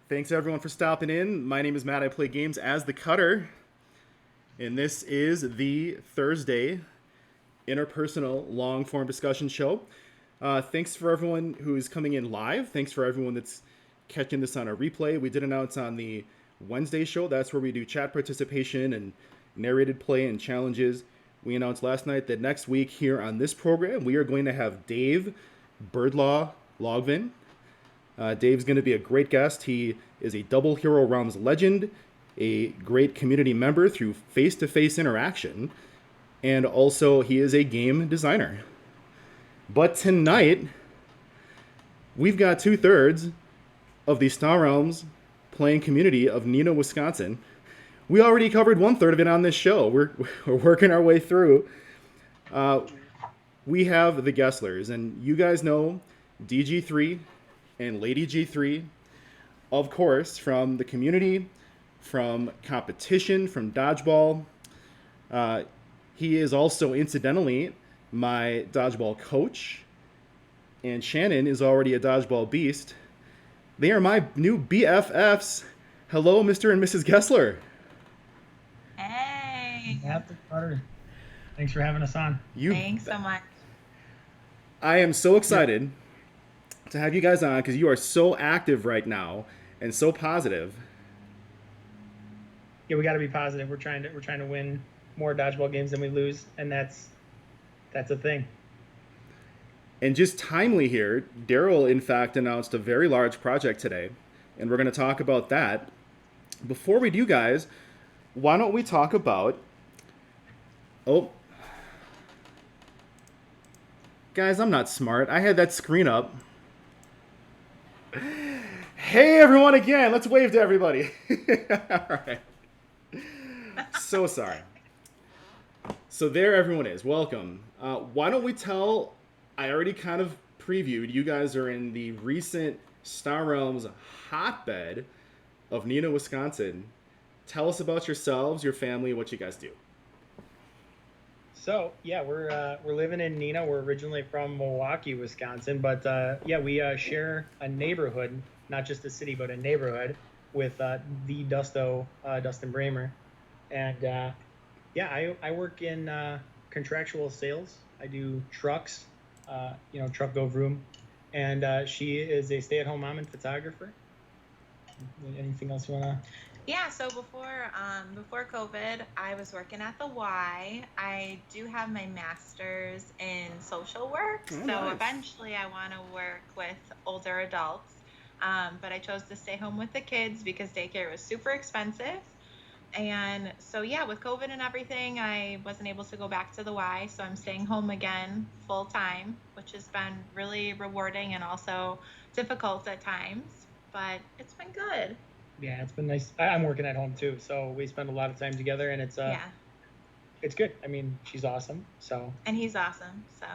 Thanks everyone for stopping in. My name is Matt. I play games as the Cutter, and this is the Thursday interpersonal long form discussion show. Thanks for everyone who's coming in live. Thanks for everyone that's catching this on a replay. We did announce on the Wednesday show, that's where we do chat participation and narrated play and challenges. We announced last night that next week here on this program, we are going to have Dave Birdlaw Logvin. Dave's going to be a great guest. He is a Double Hero Realms legend, a great community member through face-to-face interaction, and also he is a game designer. But tonight, we've got 2/3 of the Star Realms playing community of Neenah, Wisconsin. We already covered 1/3 of it on this show. We're working our way through. We have the Gesslers, and you guys know DG3 and LadyG3, of course, from the community, from competition, from Dodgeball. He is also, incidentally, my Dodgeball coach, and Shannon is already a Dodgeball beast. They are my new BFFs. Hello, Mr. and Mrs. Gessler. Hey. MattTheCutter. Thanks for having us on. Thanks so much. I am so excited to have you guys on because you are so active right now and so positive. Yeah, we got to be positive. We're trying to win more dodgeball games than we lose, and that's a thing. And just timely here, Daryl, in fact, announced a very large project today, and we're going to talk about that. Before we do, guys, why don't we talk about... Oh. Guys, I'm not smart. I had that screen up. Hey, everyone, again. Let's wave to everybody. All right. So sorry. So there everyone is. Welcome. Why don't we tell... I already kind of previewed. You guys are in the recent Star Realms hotbed of Neenah, Wisconsin. Tell us about yourselves, your family, what you guys do. So yeah, we're living in Neenah. We're originally from Milwaukee, Wisconsin, but we share a neighborhood, not just a city, but a neighborhood with the Dustin Bramer, and I work in contractual sales. I do trucks. Truck go vroom, and she is a stay-at-home mom and photographer. Anything else you wanna? Yeah, so before COVID, I was working at the Y. I do have my master's in social work, so nice. Eventually I want to work with older adults, but I chose to stay home with the kids because daycare was super expensive. And so, yeah, with COVID and everything, I wasn't able to go back to the Y, so I'm staying home again full time, which has been really rewarding and also difficult at times, but it's been good. Yeah, it's been nice. I'm working at home too, so we spend a lot of time together, and it's good. I mean, she's awesome, so. And he's awesome, so.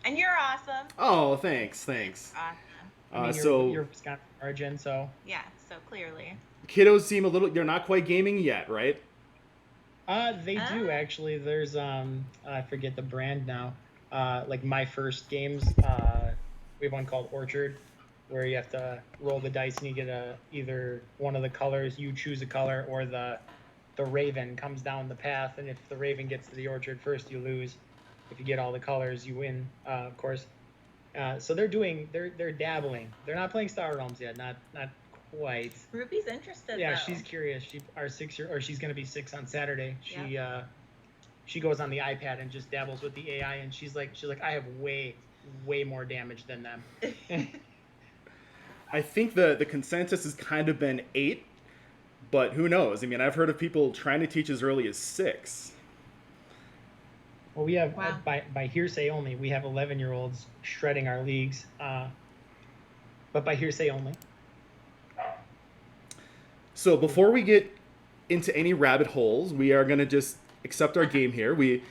And you're awesome. Oh, thanks. Awesome. You're Wisconsin origin, so. Yeah, so clearly. Kiddos seem a little... You're not quite gaming yet, right? They do, actually. There's, I forget the brand now. Like My First Games, we have one called Orchard, where you have to roll the dice and you get either one of the colors, you choose a color, or the raven comes down the path, and if the raven gets to the orchard first, you lose. If you get all the colors, you win, of course. So they're dabbling. They're not playing Star Realms yet, not quite. Ruby's interested. Yeah, though. She's curious. She's gonna be 6 on Saturday. She goes on the iPad and just dabbles with the AI, and she's like, I have way more damage than them. I think the consensus has kind of been 8, but who knows? I mean, I've heard of people trying to teach as early as 6. Well, we have, by hearsay only, we have 11-year-olds shredding our leagues, but by hearsay only. So before we get into any rabbit holes, we are going to just accept our game here. We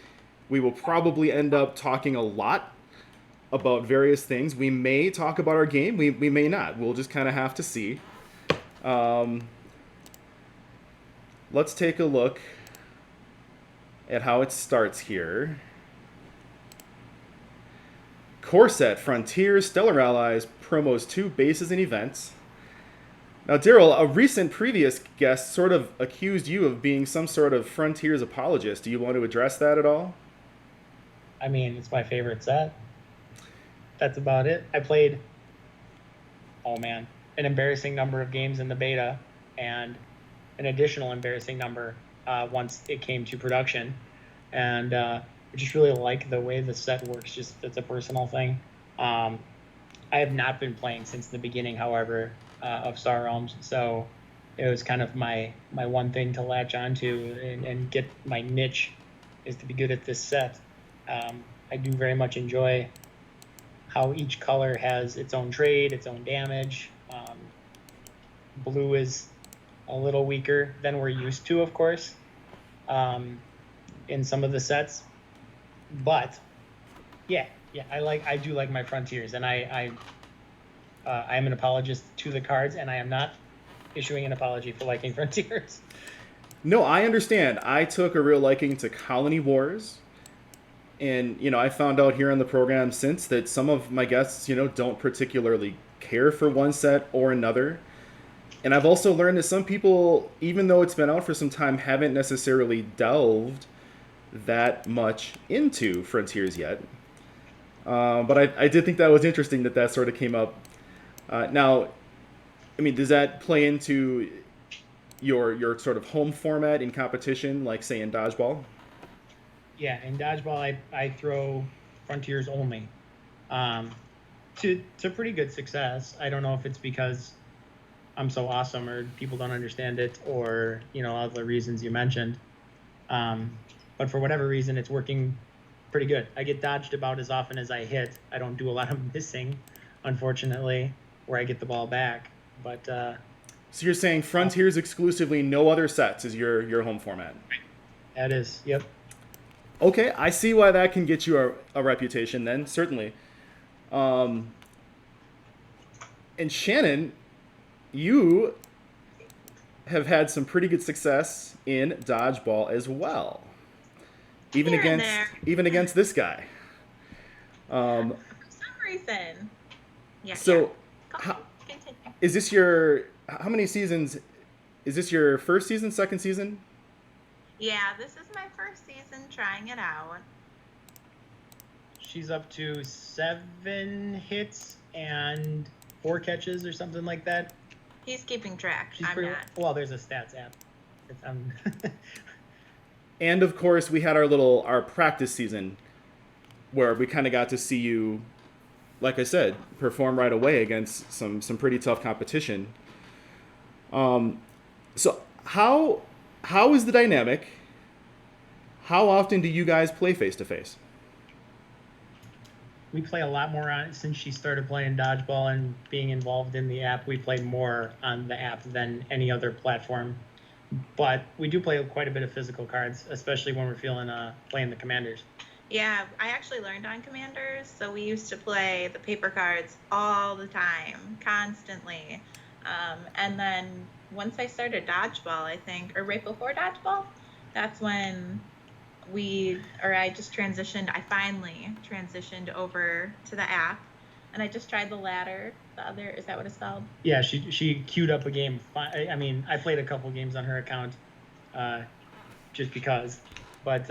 will probably end up talking a lot about various things. We may talk about our game. We may not. We'll just kind of have to see. Let's take a look at how it starts here. Core set, Frontiers, Stellar Allies, promos 2, bases and events. Now, Daryl, a recent previous guest sort of accused you of being some sort of Frontiers apologist. Do you want to address that at all? I mean, it's my favorite set. That's about it. I played, oh man, an embarrassing number of games in the beta and an additional embarrassing number once it came to production. And I just really like the way the set works. Just it's a personal thing. I have not been playing since the beginning, however, of Star Realms. So it was kind of my one thing to latch onto and get my niche is to be good at this set. I do very much enjoy how each color has its own trade, its own damage. Blue is a little weaker than we're used to, of course, in some of the sets. But yeah, I do like my Frontiers, and I'm an apologist to the cards, and I am not issuing an apology for liking Frontiers. No, I understand. I took a real liking to Colony Wars. And, I found out here on the program since that some of my guests, don't particularly care for one set or another. And I've also learned that some people, even though it's been out for some time, haven't necessarily delved that much into Frontiers yet. But I did think that was interesting that sort of came up. Now, I mean, does that play into your sort of home format in competition, like, say, in Dodgeball? Yeah, in Dodgeball, I throw Frontiers only to pretty good success. I don't know if it's because I'm so awesome or people don't understand it or, all the reasons you mentioned. But for whatever reason, it's working pretty good. I get dodged about as often as I hit. I don't do a lot of missing, unfortunately, where I get the ball back. But so you're saying Frontiers exclusively, no other sets is your home format? That is, yep. Okay, I see why that can get you a reputation then, certainly. And Shannon, you have had some pretty good success in Dodgeball as well. Even against this guy. For some reason. Yeah. So, is this how many seasons? Is this your first season, second season? Yeah, this is my first season trying it out. She's up to 7 hits and 4 catches or something like that. He's keeping track. I'm not. Well, there's a stats app. And of course, we had our practice season where we kind of got to see you, like I said, perform right away against some pretty tough competition. So how is the dynamic? How often do you guys play face-to-face? We play a lot more on since she started playing Dodgeball and being involved in the app. We play more on the app than any other platform. But we do play quite a bit of physical cards, especially when we're playing the Commanders. Yeah, I actually learned on Commanders, so we used to play the paper cards all the time, constantly. And then once I started Dodgeball, I think, or right before Dodgeball, that's when I finally transitioned over to the app, and I just tried the ladder. Is that what it's called? Yeah, she queued up a game. I mean, I played a couple games on her account, just because, but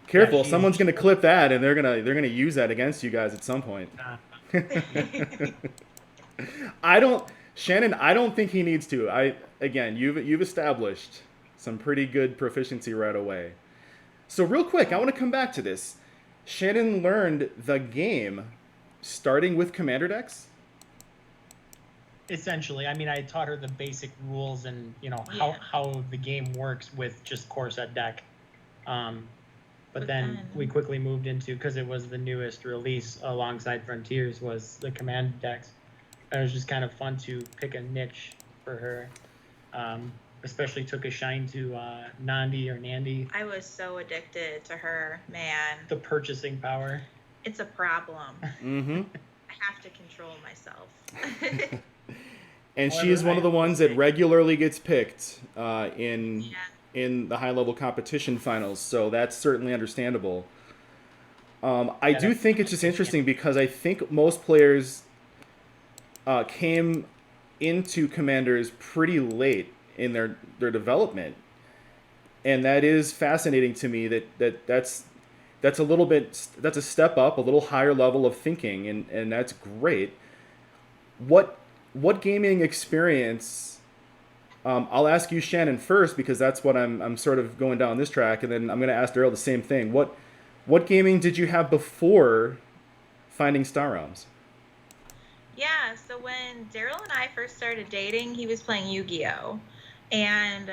careful, yeah, someone's gonna clip that, and they're gonna use that against you guys at some point. Shannon, I don't think he needs to. You've established some pretty good proficiency right away. So real quick, I want to come back to this. Shannon learned the game starting with Commander decks? Essentially. I mean, I taught her the basic rules and, how the game works with just core set deck. But then we quickly moved into, because it was the newest release alongside Frontiers, was the Commander decks. It was just kind of fun to pick a niche for her. Especially took a shine to Nandy. I was so addicted to her, man. The purchasing power. It's a problem. Mm-hmm. I have to control myself. And she is one of the ones that regularly gets picked in the high-level competition finals, so that's certainly understandable. I do think it's just interesting because I think most players came into Commanders pretty late in their development, and that is fascinating to me. That's a little bit, that's a step up, a little higher level of thinking, and that's great. What what gaming experience? I'll ask you, Shannon, first because that's what I'm sort of going down this track, and then I'm going to ask Daryl the same thing. What gaming did you have before finding Star Realms? Yeah, so when Daryl and I first started dating, he was playing Yu-Gi-Oh! And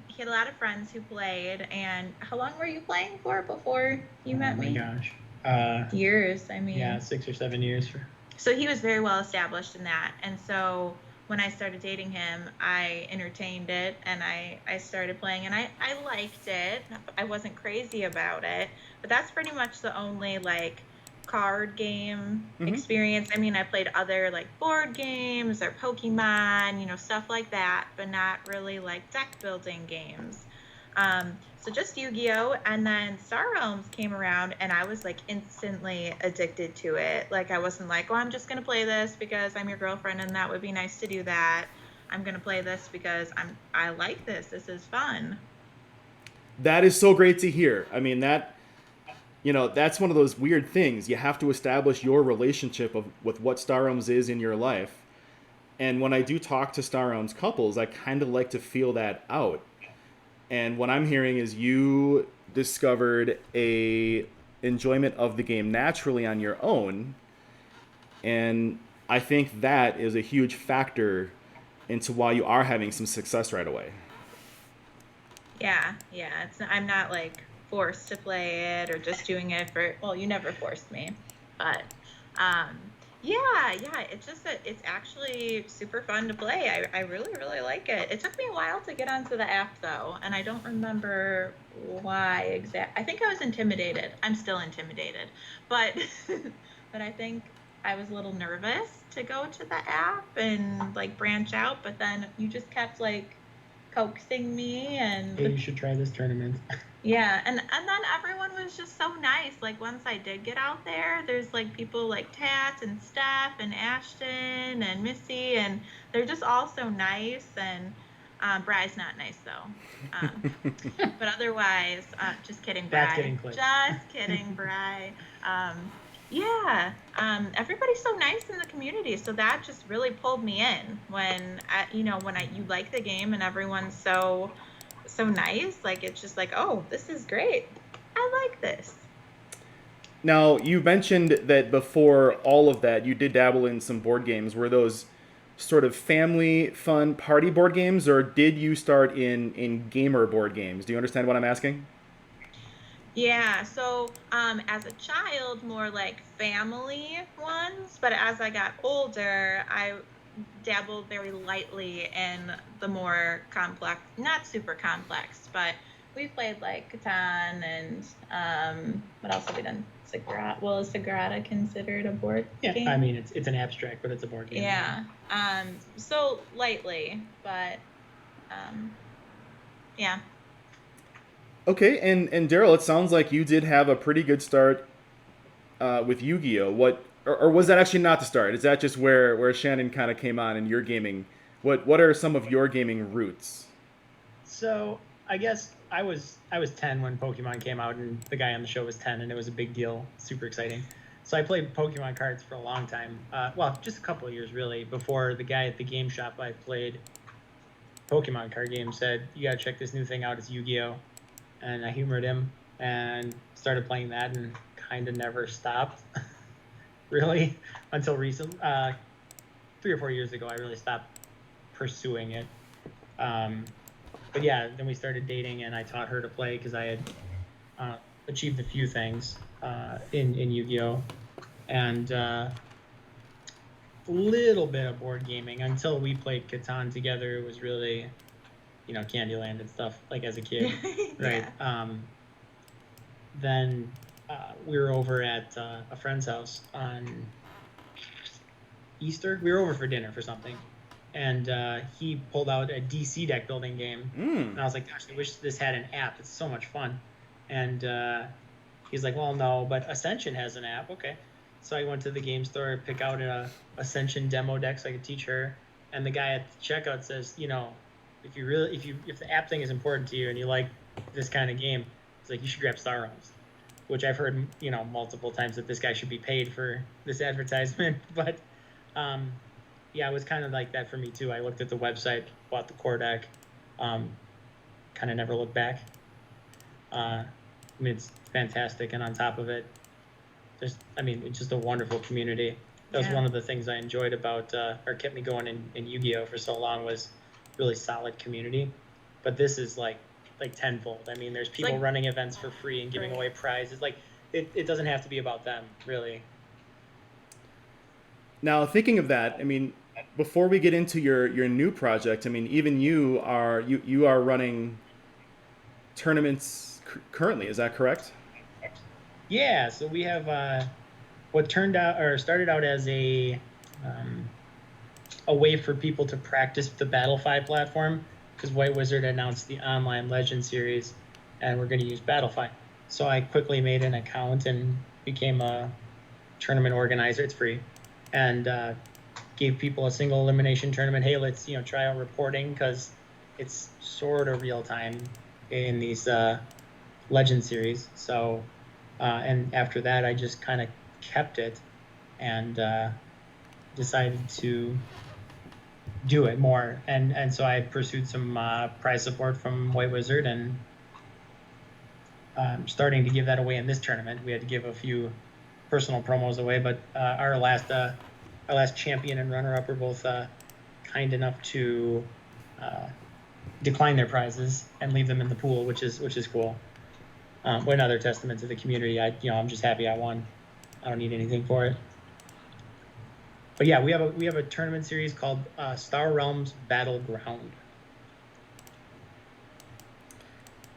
he had a lot of friends who played. And how long were you playing for before you met me? Oh my gosh. Years, I mean. Yeah, 6 or 7 years. So he was very well established in that. And so when I started dating him, I entertained it and I started playing and I liked it. I wasn't crazy about it, but that's pretty much the only like card game experience. I mean, I played other like board games or Pokemon, stuff like that, but not really like deck building games. So just Yu-Gi-Oh! And then Star Realms came around and I was like instantly addicted to it. Like I wasn't like, oh, I'm just going to play this because I'm your girlfriend and that would be nice to do that. I'm going to play this because I like this. This is fun. That is so great to hear. I mean, that's one of those weird things. You have to establish your relationship with what Star Realms is in your life. And when I do talk to Star Realms couples, I kind of like to feel that out. And what I'm hearing is you discovered a enjoyment of the game naturally on your own, and I think that is a huge factor into why you are having some success right away. Yeah. I'm not like forced to play it or just doing it for, well, you never forced me, but um, yeah, it's just that it's actually super fun to play. I really, really like it. It took me a while to get onto the app though, and I don't remember why I think I was intimidated. I'm still intimidated, but but I think I was a little nervous to go to the app and like branch out, but then you just kept like coaxing me and Hey, you should try this tournament. yeah, and then everyone was just so nice. Like once I did get out there, there's like people like Tat and Steph and Ashton and Missy, and they're just all so nice. And Bry's not nice though, but otherwise, just kidding, Bry. That's getting clipped. Just kidding, Bry. Yeah, everybody's so nice in the community, so that just really pulled me in when you like the game and everyone's so nice. Like it's just like, oh, this is great. I like this. Now, you mentioned that before all of that, you did dabble in some board games. Were those sort of family fun party board games, or did you start in gamer board games? Do you understand what I'm asking? Yeah, so as a child, more like family ones, but as I got older, I dabbled very lightly in the more complex, not super complex, but we played like Catan and what else have we done? Sagrada. Well, is Sagrada considered a board game? I mean it's an abstract, but it's a board game. Yeah. So lightly, but yeah. Okay, and Daryl, it sounds like you did have a pretty good start with Yu-Gi-Oh. Or was that actually not the start? Is that just where Shannon kind of came on in your gaming? What are some of your gaming roots? So I guess I was 10 when Pokemon came out, and the guy on the show was 10, and it was a big deal, super exciting. So I played Pokemon cards for a long time. Well, just a couple of years really before the guy at the game shop I played Pokemon card game said, "You gotta check this new thing out. It's Yu-Gi-Oh!" And I humored him and started playing that, and kind of never stopped. Really, until recent 3 or 4 years ago, I really stopped pursuing it. But yeah, then we started dating, and I taught her to play because I had achieved a few things in Yu-Gi-Oh, and a little bit of board gaming until we played Catan together. It was really, Candyland and stuff like as a kid, right? Yeah. Then we were over at a friend's house on Easter. We were over for dinner for something, and he pulled out a DC deck building game, and I was like, "Gosh, I wish this had an app. It's so much fun." And he's like, "Well, no, but Ascension has an app." Okay, so I went to the game store to pick out a Ascension demo deck so I could teach her, and the guy at the checkout says, if the app thing is important to you and you like this kind of game, it's like you should grab Star Realms, which I've heard multiple times that this guy should be paid for this advertisement. But yeah, it was kind of like that for me too. I looked at the website, bought the core deck, kind of never looked back. It's fantastic, and on top of it, it's just a wonderful community. That was one of the things I enjoyed about, or kept me going in Yu-Gi-Oh for so long, was really solid community. But this is like tenfold. There's people running events for free and giving away prizes. It doesn't have to be about them, really. Now, thinking of that, before we get into your new project, even you are running tournaments currently. Is that correct? Yeah. So we have what started out as a way for people to practice the Battlefy platform, because White Wizard announced the online Legend series, and we're going to use Battlefy. So I quickly made an account and became a tournament organizer. It's free, and gave people a single elimination tournament. Hey, let's try out reporting, because it's sort of real time in these Legend series. So and after that, I just kind of kept it and decided to do it more, and so I pursued some prize support from White Wizard, and starting to give that away in this tournament. We had to give a few personal promos away, but our last champion and runner-up were both kind enough to decline their prizes and leave them in the pool, which is cool. Another testament to the community. I'm just happy I won. I don't need anything for it. But yeah, we have a tournament series called Star Realms Battleground.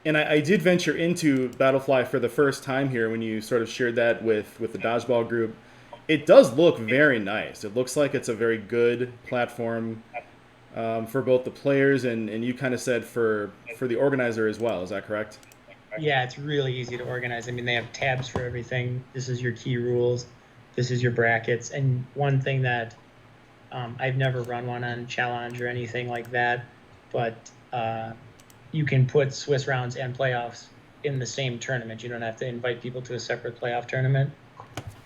And I did venture into Battlefly for the first time here when you sort of shared that with the Dodgeball group. It does look very nice. It looks like it's a very good platform for both the players and you kind of said for the organizer as well. Is that correct? Yeah, it's really easy to organize. They have tabs for everything. This is your key rules. This is your brackets. And one thing that I've never run one on Challenge or anything like that, but you can put Swiss rounds and playoffs in the same tournament. You don't have to invite people to a separate playoff tournament.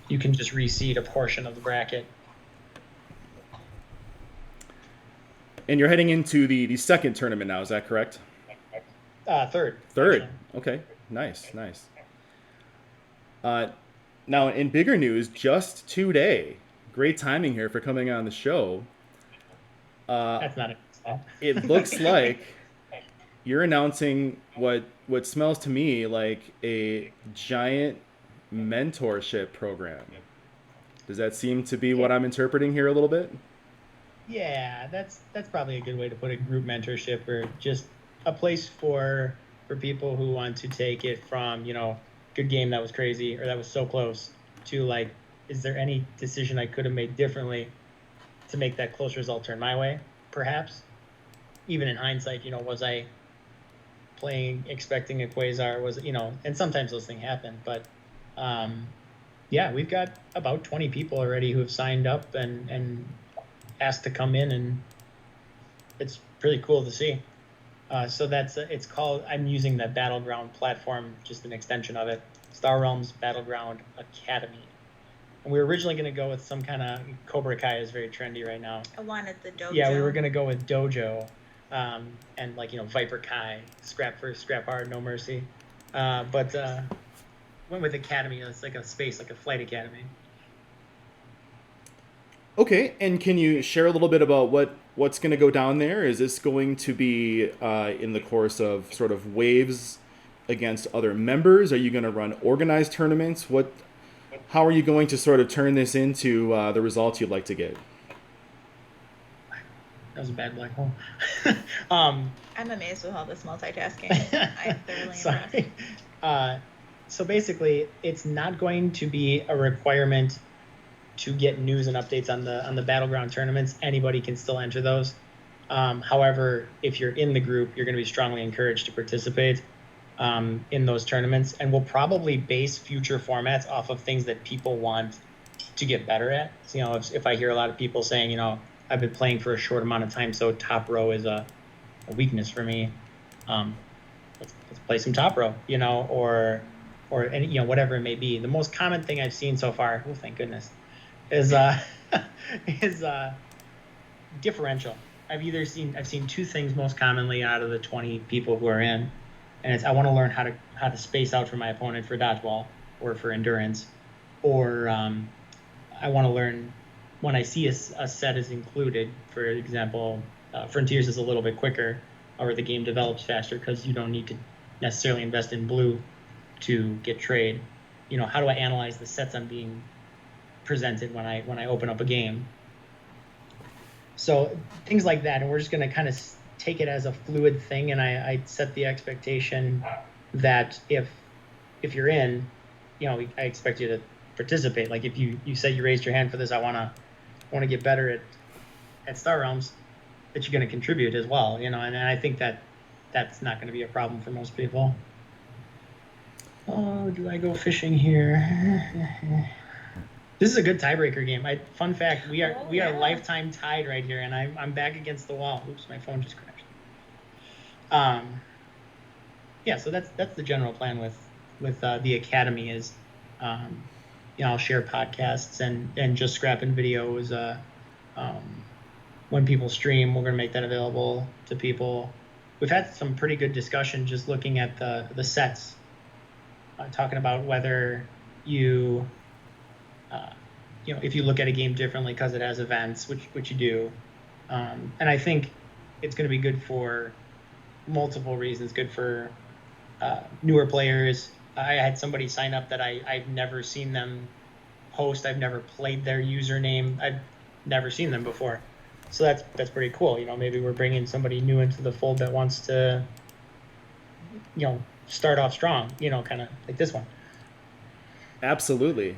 You can just reseed a portion of the bracket. And you're heading into the second tournament now, is that correct? Third. Third. Okay. Nice. Now, in bigger news, just today, great timing here for coming on the show. That's not it. It looks like you're announcing what smells to me like a giant mentorship program. Does that seem to be what I'm interpreting here a little bit? Yeah, that's probably a good way to put it. Group mentorship, or just a place for people who want to take it from, good game, that was crazy, or that was so close, to like, is there any decision I could have made differently to make that close result turn my way? Perhaps. Even in hindsight, was I playing expecting a Quasar? Was and sometimes those things happen, but yeah, we've got about 20 people already who have signed up and asked to come in, and it's pretty cool to see. So it's called, I'm using the Battleground platform, just an extension of it, Star Realms Battleground Academy. And we were originally going to go with some kind of, Cobra Kai is very trendy right now. I wanted the dojo. Yeah, we were going to go with dojo, and Viper Kai, scrap first, scrap hard, no mercy. But went with Academy. It's like a space, like a flight academy. Okay, and can you share a little bit about what's going to go down there? Is this going to be in the course of sort of waves against other members? Are you going to run organized tournaments? How are you going to sort of turn this into the results you'd like to get? That was a bad black hole. I'm amazed with all this multitasking. I'm thoroughly impressed. So basically, it's not going to be a requirement to get news and updates on the Battleground tournaments. Anybody can still enter those. However, if you're in the group, you're going to be strongly encouraged to participate in those tournaments. And we'll probably base future formats off of things that people want to get better at. So, if I hear a lot of people saying, I've been playing for a short amount of time, so top row is a weakness for me. Let's play some top row, or any, whatever it may be. The most common thing I've seen so far, oh thank goodness, is is differential. I've seen two things most commonly out of the 20 people who are in, and it's I want to learn how to space out for my opponent for dodgeball or for endurance, or I want to learn when I see a set is included. For example, Frontiers is a little bit quicker, or the game develops faster because you don't need to necessarily invest in blue to get trade. How do I analyze the sets I'm being presented when I open up a game? So things like that, and we're just going to kind of take it as a fluid thing, and I set the expectation that if you're in, I expect you to participate. Like if you say you raised your hand for this, I want to get better at Star Realms, that you're going to contribute as well, and I think that's not going to be a problem for most people. Oh, do I go fishing here? This is a good tiebreaker game. Fun fact: we are lifetime tied right here, and I'm back against the wall. Oops, my phone just crashed. Yeah, so that's the general plan with the academy is, I'll share podcasts and just Scrappin videos. When people stream, we're gonna make that available to people. We've had some pretty good discussion just looking at the sets, talking about whether you. If you look at a game differently because it has events, which you do, and I think it's going to be good for multiple reasons. Good for newer players. I had somebody sign up that I've never seen them post. I've never played their username. I've never seen them before, so that's pretty cool. Maybe we're bringing somebody new into the fold that wants to, start off strong. Kind of like this one. Absolutely.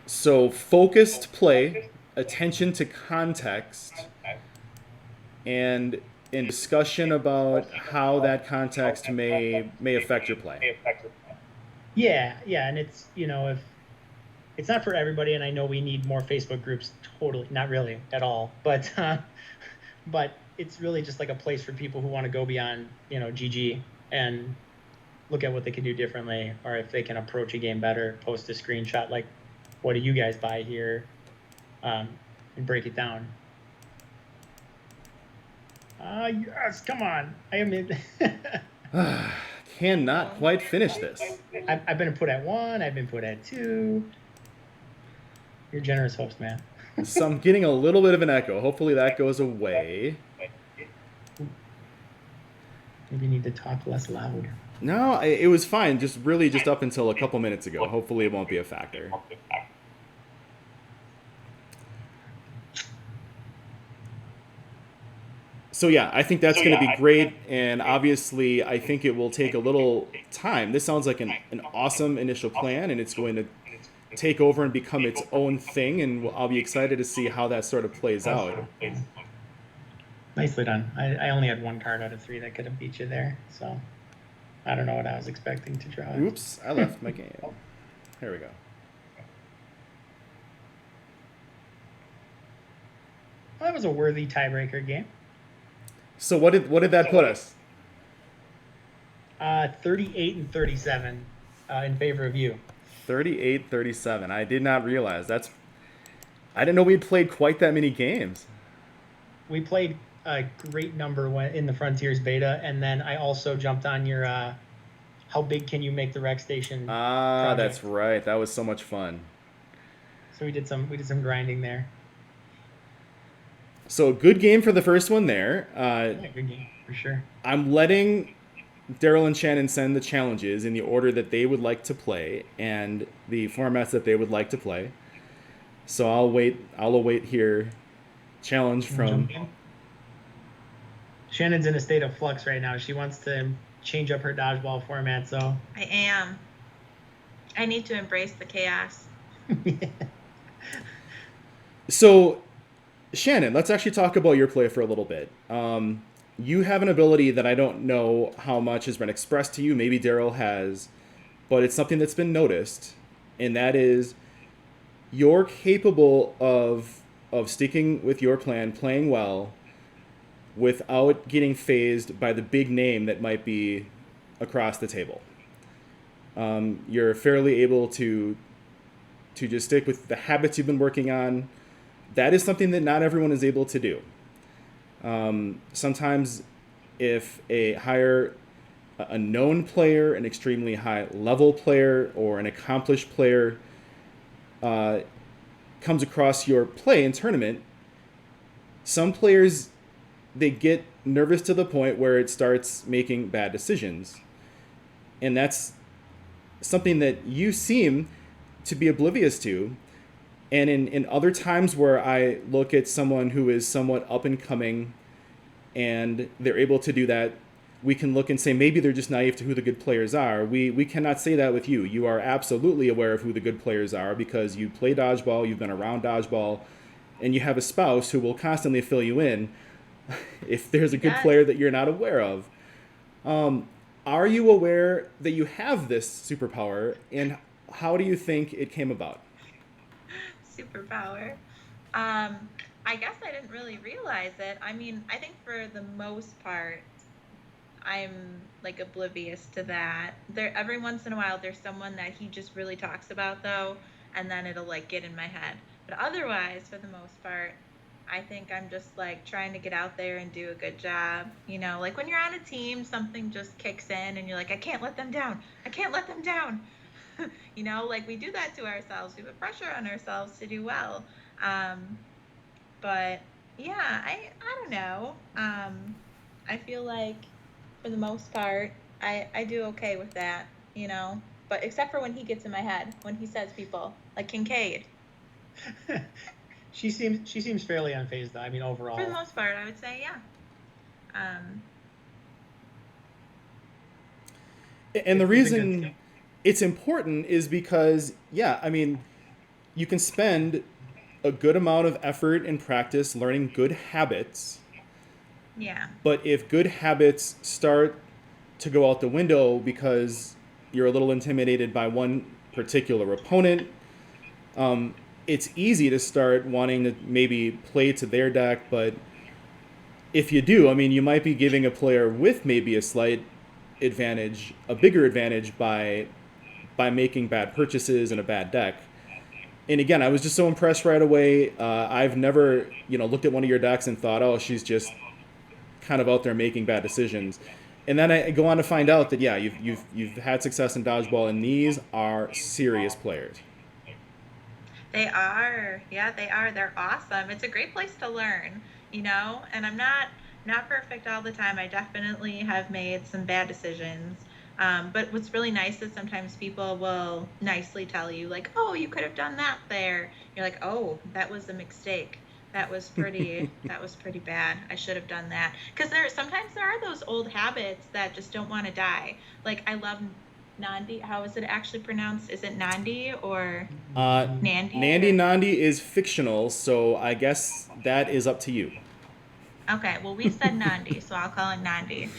So focused play, attention to context, and in discussion about how that context may affect your play. Yeah, and it's if it's not for everybody, and I know we need more Facebook groups. Totally, not really at all, but it's really just like a place for people who want to go beyond GG and look at what they can do differently, or if they can approach a game better, post a screenshot like, what do you guys buy here, and break it down. Yes, come on. I am in. Cannot quite finish this. I've been put at 1, I've been put at 2. You're a generous host, man. So I'm getting a little bit of an echo. Hopefully that goes away. Maybe you need to talk less loud. No, it was fine. Just up until a couple minutes ago. Hopefully it won't be a factor. So yeah, I think that's going to be great, and obviously I think it will take a little time. This sounds like an awesome initial plan, and it's going to take over and become its own thing, and I'll be excited to see how that sort of plays out. Nicely done. I only had 1 card out of 3 that could have beat you there, so I don't know what I was expecting to draw. Oops, I left my game. There we go. Well, that was a worthy tiebreaker game. So what did that put us? 38 and 37 in favor of you. 38-37. I did not realize I didn't know we'd played quite that many games. We played a great number in the Frontiers beta, and then I also jumped on your how big can you make the rec station project. That's right. That was so much fun. So we did some grinding there. So good game for the first one there. Good game for sure. I'm letting Daryl and Shannon send the challenges in the order that they would like to play and the formats that they would like to play. So I'll await here challenge from Shannon's in a state of flux right now. She wants to change up her dodgeball format, so I am. I need to embrace the chaos. So Shannon, let's actually talk about your play for a little bit. You have an ability that I don't know how much has been expressed to you. Maybe Daryl has, but it's something that's been noticed, and that is you're capable of of sticking with your plan, playing well, without getting phased by the big name that might be across the table. You're fairly able to just stick with the habits you've been working on. That is something that not everyone is able to do. Sometimes if a known player, an extremely high level player, or an accomplished player comes across your play in tournament, some players, they get nervous to the point where it starts making bad decisions. And that's something that you seem to be oblivious to. And in other times where I look at someone who is somewhat up and coming and they're able to do that, we can look and say maybe they're just naive to who the good players are. We cannot say that with you. You are absolutely aware of who the good players are because you play dodgeball, you've been around dodgeball, and you have a spouse who will constantly fill you in if there's a good player that you're not aware of. Are you aware that you have this superpower, and how do you think it came about? Superpower. I guess I didn't really realize it. I mean, I think for the most part, I'm like oblivious to that. There, every once in a while, there's someone that he just really talks about though, and then it'll like get in my head. But otherwise, for the most part, I think I'm just like trying to get out there and do a good job. You know, like when you're on a team, something just kicks in and you're like, I can't let them down. I can't let them down. You know, like we do that to ourselves. We put pressure on ourselves to do well. But yeah, I don't know. I feel like for the most part, I do okay with that, you know. But except for when he gets in my head, when he says people like Kincaid. She seems fairly unfazed though. I mean, overall. For the most part, I would say, yeah. And the reason it's important is because, yeah, I mean, you can spend a good amount of effort and practice learning good habits. Yeah. But if good habits start to go out the window because you're a little intimidated by one particular opponent, it's easy to start wanting to maybe play to their deck. But if you do, I mean, you might be giving a player with maybe a slight advantage, a bigger advantage by making bad purchases in a bad deck. And again, I was just so impressed right away. I've never, looked at one of your decks and thought, oh, she's just kind of out there making bad decisions. And then I go on to find out that, yeah, you've had success in dodgeball, and these are serious players. They are. Yeah, they are. They're awesome. It's a great place to learn, and I'm not perfect all the time. I definitely have made some bad decisions. But what's really nice is sometimes people will nicely tell you, like, oh, you could have done that there. You're like, oh, that was a mistake. That was pretty bad. I should have done that. Because sometimes there are those old habits that just don't want to die. Like, I love Nandi. How is it actually pronounced? Is it Nandi or Nandi? Nandi is fictional, so I guess that is up to you. Okay, well, we said Nandi, so I'll call it Nandi.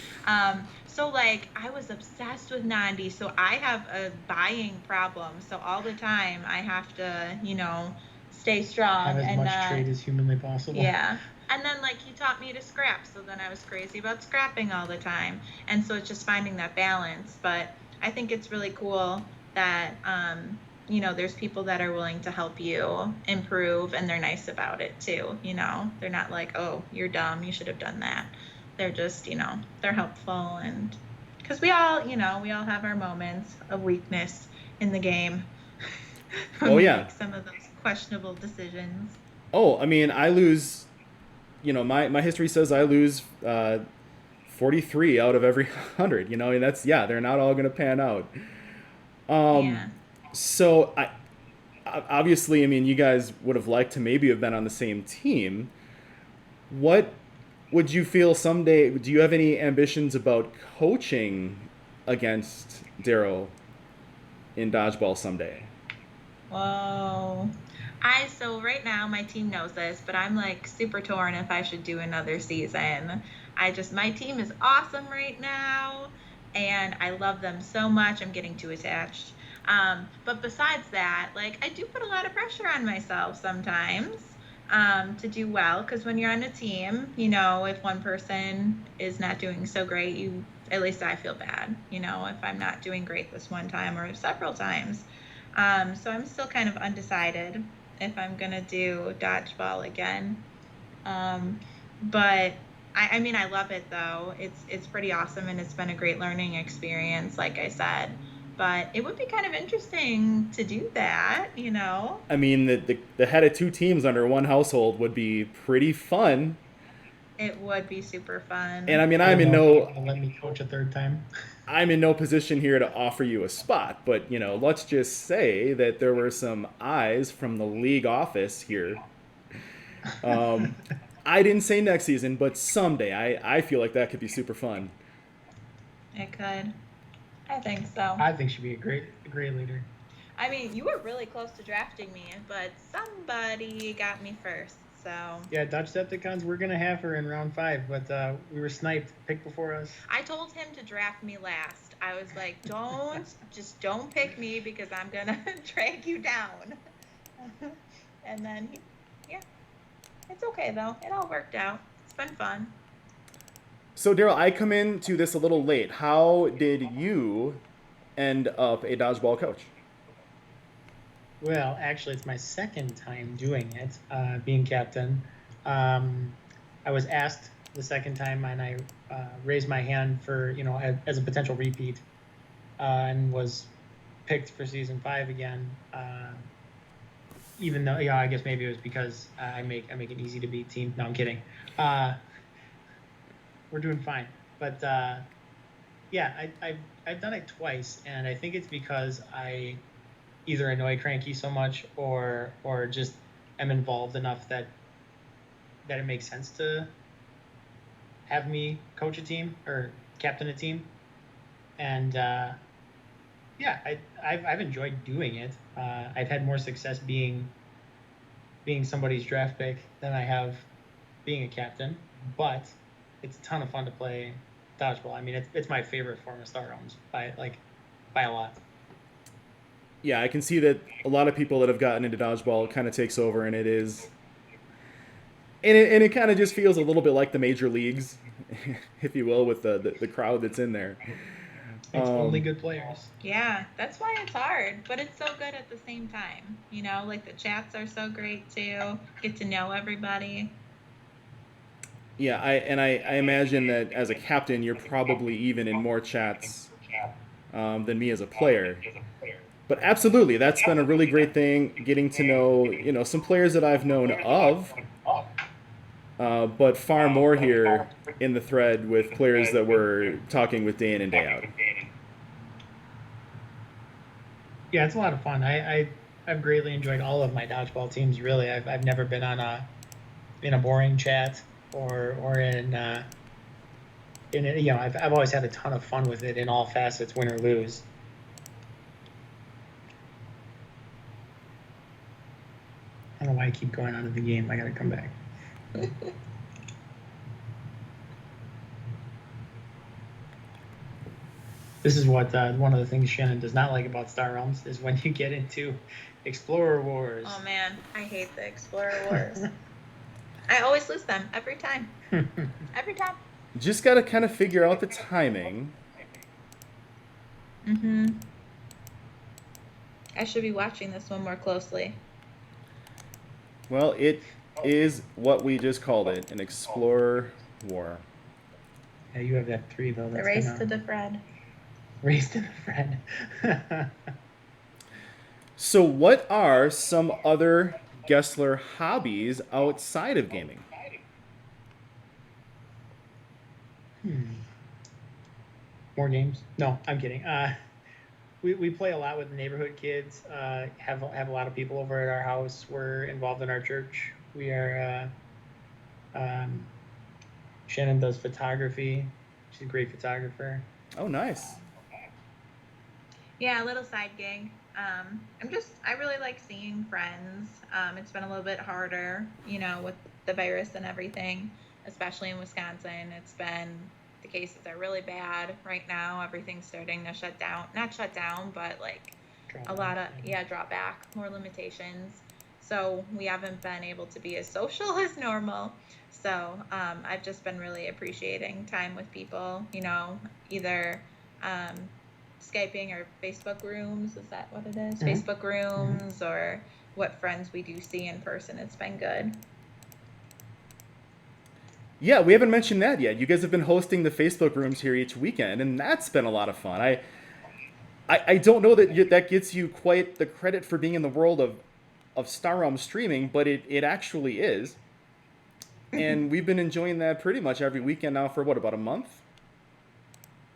So, like, I was obsessed with Nandi, so I have a buying problem. So all the time I have to, stay strong. Have as much trade as humanly possible. Yeah. And then, like, he taught me to scrap, so then I was crazy about scrapping all the time. And so it's just finding that balance. But I think it's really cool that, there's people that are willing to help you improve, and they're nice about it, too, They're not like, oh, you're dumb, you should have done that. They're just, they're helpful, and because we all have our moments of weakness in the game. Oh, yeah. Make some of those questionable decisions. Oh, I mean, I lose, my history says I lose 43 out of every 100, and that's, they're not all going to pan out. Yeah. So, obviously, I mean, you guys would have liked to maybe have been on the same team. What would you feel someday? Do you have any ambitions about coaching against Daryl in dodgeball someday? Whoa. So right now my team knows this, but I'm like super torn if I should do another season. My team is awesome right now, and I love them so much. I'm getting too attached. But besides that, like, I do put a lot of pressure on myself sometimes. to do well, because when you're on a team, you know, if one person is not doing so great, you, at least I feel bad, you know, if I'm not doing great this one time or several times. So I'm still kind of undecided if I'm gonna do dodgeball again. Um, but I mean, I love it though. It's pretty awesome, and it's been a great learning experience, like I said. But it would be kind of interesting to do that, you know. I mean, the head of two teams under one household would be pretty fun. It would be super And fun. I mean, I don't know if you're gonna let me coach a third time. I'm in no position here to offer you a spot, but you know, let's just say that there were some eyes from the league office here. I didn't say next season, but someday. I feel like that could be super fun. It could. I think so. I think she'd be a great leader. I mean, you were really close to drafting me, but somebody got me first. So Yeah, Dodgecepticons, we're gonna have her in round 5, but we were sniped, picked before us. I told him to draft me last. I was like, just don't pick me because I'm gonna drag you down. And then, yeah, it's okay though. It all worked out. It's been fun. So Daryl, I come into this a little late. How did you end up a dodgeball coach? Well, actually, it's my second time doing it, being captain. I was asked the second time, and I raised my hand for, you know, as a potential repeat, and was picked for season 5 again. Even though, yeah, I guess maybe it was because I make it easy to beat team. No, I'm kidding. We're doing fine, but yeah, I've done it twice, and I think it's because I either annoy Cranky so much or just am involved enough that it makes sense to have me coach a team or captain a team. And yeah, I've enjoyed doing it. I've had more success being somebody's draft pick than I have being a captain, but it's a ton of fun to play dodgeball. I mean, it's my favorite form of Star Realms by a lot. Yeah, I can see that a lot of people that have gotten into dodgeball kind of takes over, and it is, and it kind of just feels a little bit like the major leagues, if you will, with the crowd that's in there. It's only good players. Yeah, that's why it's hard, but it's so good at the same time. You know, like the chats are so great too. Get to know everybody. Yeah, I imagine that as a captain, you're probably even in more chats than me as a player. But absolutely, that's been a really great thing, getting to know, you know, some players that I've known of, but far more here in the thread with players that we're talking with day in and day out. Yeah, it's a lot of fun. I've greatly enjoyed all of my dodgeball teams. Really, I've never been on in a boring chat or in you know, I've always had a ton of fun with it in all facets, win or lose. I don't know why I keep going out of the game. I gotta come back. This is what one of the things Shannon does not like about Star Realms is when you get into Explorer Wars. Oh man, I hate the Explorer Wars. I always lose them every time. Every time. Just got to kind of figure out the timing. I should be watching this one more closely. Well, it is what we just called it, an Explorer War. Yeah, you have that 3 though. The race to the Fred. Race to the Fred. So what are some other Gessler hobbies outside of gaming? More games? No, I'm kidding. We play a lot with neighborhood kids. Have a lot of people over at our house. We're involved in our church. We are. Shannon does photography. She's a great photographer. Oh, nice. Yeah, a little side gig. I really like seeing friends. It's been a little bit harder, you know, with the virus and everything, especially in Wisconsin. It's been, the cases are really bad right now. Everything's starting to shut down. Not shut down, but like drop back, more limitations. so we haven't been able to be as social as normal. So I've just been really appreciating time with people, either Skyping or Facebook rooms. Is that what it is? Mhm. Facebook rooms or what friends we do see in person. It's been good. Yeah, we haven't mentioned that yet. You guys have been hosting the Facebook rooms here each weekend, and that's been a lot of fun. I don't know that that gets you quite the credit for being in the world of Star Realm streaming, but it actually is. And we've been enjoying that pretty much every weekend now for what, about a month?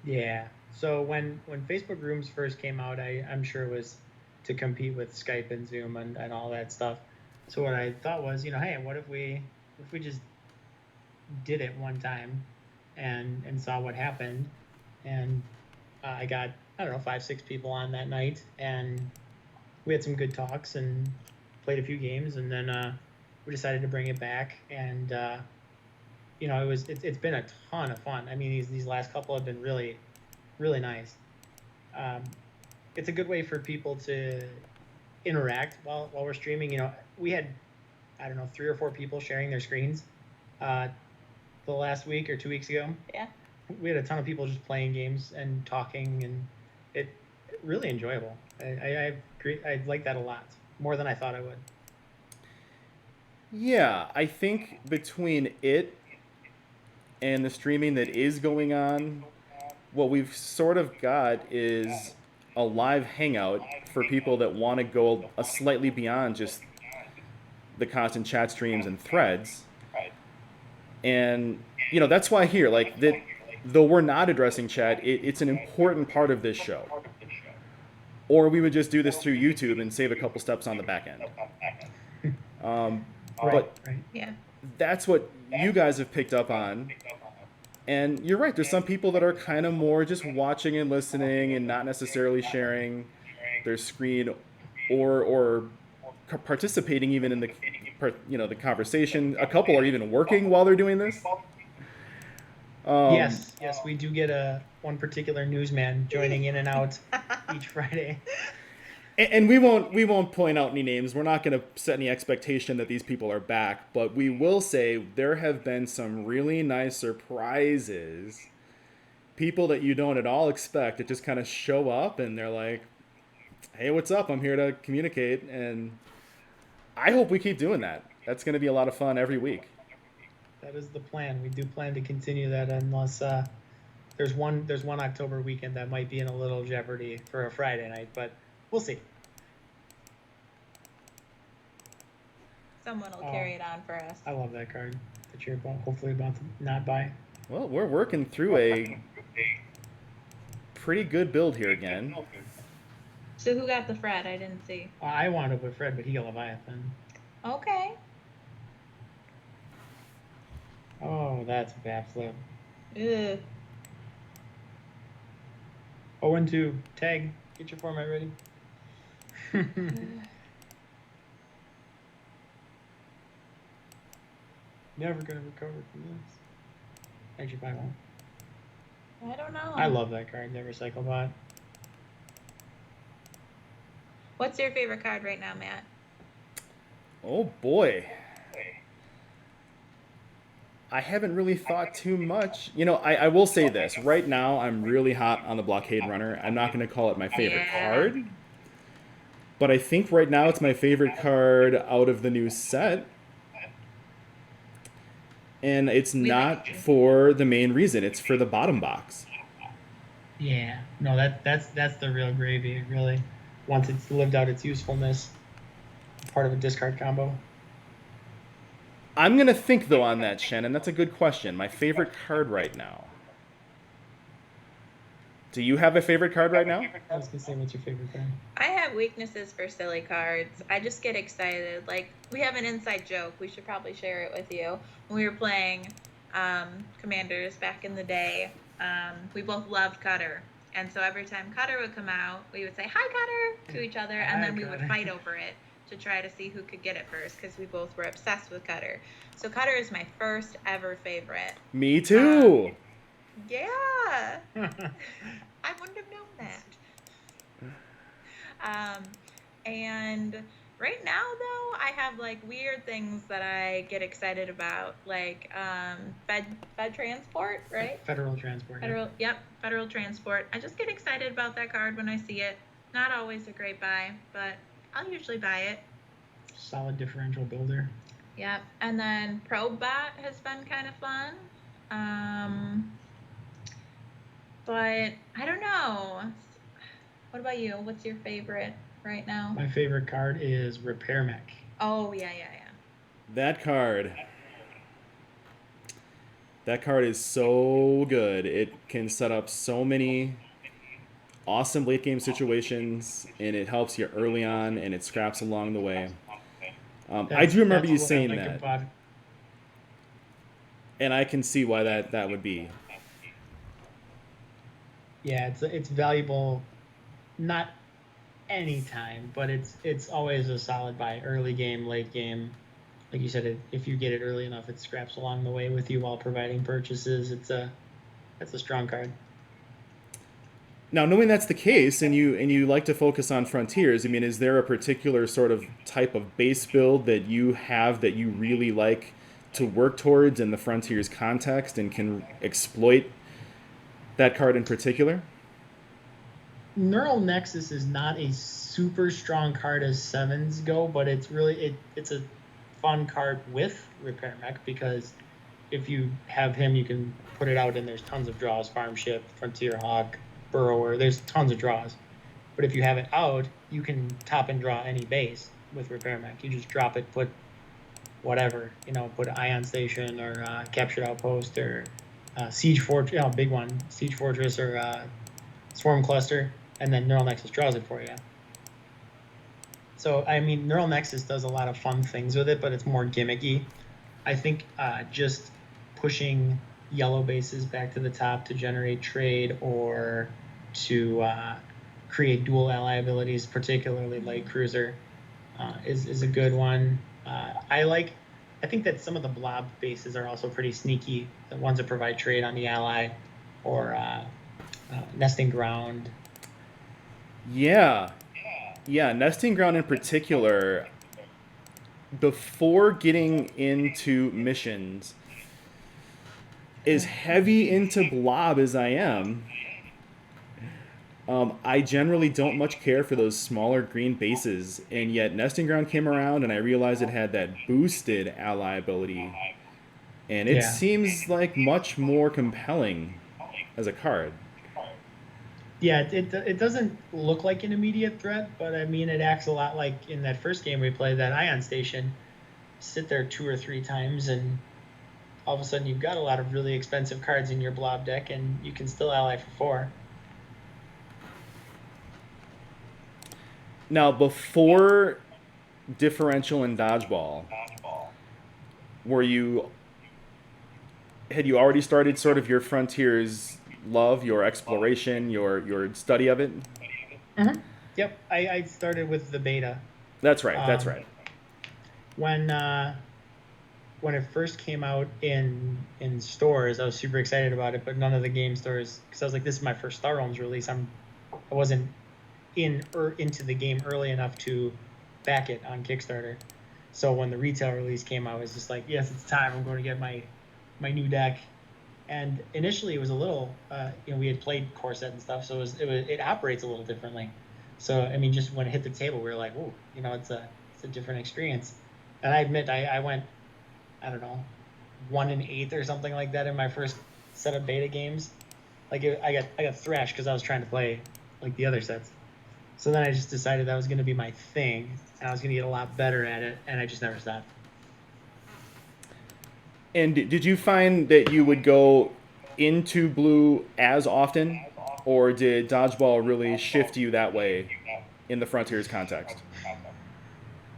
Yeah. So when Facebook Rooms first came out, I'm sure it was to compete with Skype and Zoom and all that stuff. So what I thought was, hey, what if we just did it one time and saw what happened? And I got, I don't know, 5-6 people on that night, and we had some good talks and played a few games, and then we decided to bring it back, and it's been a ton of fun. I mean, these last couple have been really, really nice. It's a good way for people to interact while we're streaming. We had, I don't know, 3 or 4 people sharing their screens the last week or 2 weeks ago. Yeah. We had a ton of people just playing games and talking, and it really enjoyable. I like that a lot, more than I thought I would. Yeah, I think between it and the streaming that is going on, what we've sort of got is a live hangout for people that want to go a slightly beyond just the constant chat streams and threads. And that's why here, like, that, though we're not addressing chat, it's an important part of this show. Or we would just do this through YouTube and save a couple steps on the back end. But Right. Yeah. that's what you guys have picked up on. And you're right, there's some people that are kind of more just watching and listening and not necessarily sharing their screen or participating even in the conversation. A couple are even working while they're doing this. Yes, we do get one particular newsman joining in and out each Friday. And we won't point out any names. We're not going to set any expectation that these people are back, but we will say there have been some really nice surprises. People that you don't at all expect that just kind of show up and they're like, "Hey, what's up? I'm here to communicate." And I hope we keep doing that. That's going to be a lot of fun every week. That is the plan. We do plan to continue that unless there's one October weekend that might be in a little jeopardy for a Friday night, but we'll see. Someone will carry it on for us. I love that card that you're hopefully about to not buy. Well, we're working through a pretty good build here again. So who got the Fred? I didn't see. I wanted with Fred, but he got Leviathan. Okay. Oh, that's a bad flip. Ugh. 0-2. Tag. Get your format ready. Never gonna recover from this. Actually, probably won't. I don't know. I love that card, the Recycle Bot. What's your favorite card right now, Matt? Oh boy. I haven't really thought too much. I will say this. Right now, I'm really hot on the Blockade Runner. I'm not going to call it my favorite card. But I think right now it's my favorite card out of the new set. And it's not for the main reason. It's for the bottom box. Yeah. No, that's the real gravy. It really, once it's lived out its usefulness, part of a discard combo. I'm going to think, though, on that, Shannon. That's a good question. My favorite card right now. Do you have a favorite card right now? I was going to say, what's your favorite card? I have weaknesses for silly cards. I just get excited. Like, we have an inside joke. We should probably share it with you. When we were playing Commanders back in the day, we both loved Cutter. And so every time Cutter would come out, we would say, "Hi, Cutter," to each other, and then we would fight over it to try to see who could get it first, because we both were obsessed with Cutter. So Cutter is my first ever favorite. Me too. Yeah. I wouldn't have known that. And Right now, though, I have like weird things that I get excited about, like Fed transport, right? Federal transport. Federal transport. I just get excited about that card when I see it. Not always a great buy, but I'll usually buy it. Solid differential builder. Yep. And then Probot has been kind of fun. But I don't know. What about you? What's your favorite right now? My favorite card is Repair Mech. Oh, yeah. That card. That card is so good. It can set up so many awesome late game situations, and it helps you early on, and it scraps along the way. I do remember you saying that, and I can see why that would be. Yeah, it's valuable, not any time, but it's always a solid buy. Early game, late game. Like you said, if you get it early enough, it scraps along the way with you while providing purchases. That's a strong card. Now, knowing that's the case, and you like to focus on frontiers, I mean, is there a particular sort of type of base build that you have that you really like to work towards in the frontiers context and can exploit that card in particular? Neural Nexus is not a super strong card as sevens go, but it's a fun card with Repair Mech, because if you have him, you can put it out and there's tons of draws. Farm Ship, Frontier Hawk, Burrower, there's tons of draws. But if you have it out, you can top and draw any base with Repair Mech. You just drop it, put whatever, put Ion Station or Captured Outpost or Siege Fortress, big one, Siege Fortress or Swarm Cluster, and then Neural Nexus draws it for you. So, I mean, Neural Nexus does a lot of fun things with it, but it's more gimmicky. I think just pushing yellow bases back to the top to generate trade or to create dual ally abilities, particularly Light Cruiser, is a good one. I think that some of the blob bases are also pretty sneaky. The ones that provide trade on the ally or Nesting Ground. Yeah, Nesting Ground in particular. Before getting into missions, as heavy into blob as I am, I generally don't much care for those smaller green bases, and yet Nesting Ground came around and I realized it had that boosted ally ability, and it seems like much more compelling as a card. Yeah, it doesn't look like an immediate threat, but I mean, it acts a lot like in that first game we played, that Ion Station. Sit there 2 or 3 times, and all of a sudden you've got a lot of really expensive cards in your blob deck, and you can still ally for 4. Now, before differential and dodgeball, had you already started sort of your frontiers love, your exploration, your study of it? Mm-hmm. Yep, I started with the beta. That's right. When it first came out in stores, I was super excited about it, but none of the game stores, because I was like, this is my first Star Realms release. I wasn't into the game early enough to back it on Kickstarter. So when the retail release came out, I was just like, yes, it's time. I'm going to get my new deck. And initially, it was a little, we had played core set and stuff, so it operates a little differently. So I mean, just when it hit the table, we were like, "Ooh, it's a different experience." And I admit, I went, I don't know, 1-8 or something like that in my first set of beta games. Like I got thrashed because I was trying to play like the other sets. So then I just decided that was going to be my thing, and I was going to get a lot better at it, and I just never stopped. And did you find that you would go into blue as often, or did dodgeball really shift you that way in the frontiers context?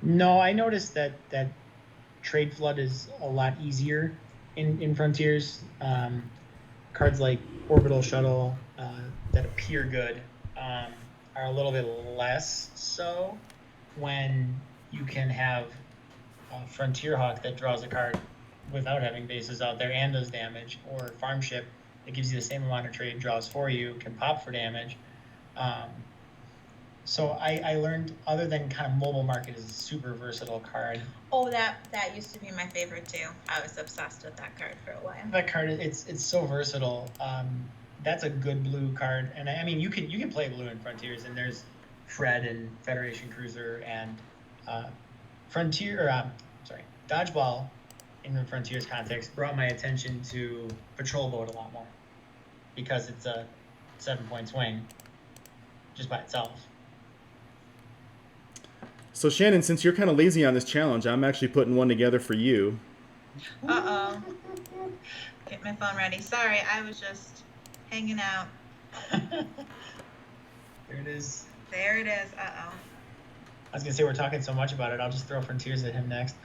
No, I noticed that trade flood is a lot easier in frontiers. Cards like orbital shuttle that appear good are a little bit less so when you can have a Frontier Hawk that draws a card without having bases out there and does damage, or Farm Ship that gives you the same amount of trade, draws for you, can pop for damage. So I learned, other than kind of Mobile Market is a super versatile card. Oh, that used to be my favorite too. I was obsessed with that card for a while. That card, it's so versatile. That's a good blue card, and I mean you can play blue in Frontiers, and there's Fred and Federation Cruiser and Dodgeball in the Frontiers context brought my attention to Patrol Boat a lot more because it's a 7-point swing just by itself. So Shannon, since you're kind of lazy on this challenge, I'm actually putting one together for you. Uh-oh. Get my phone ready. Sorry, I was just hanging out. There it is. There it is. Uh-oh. I was going to say, we're talking so much about it, I'll just throw Frontiers at him next.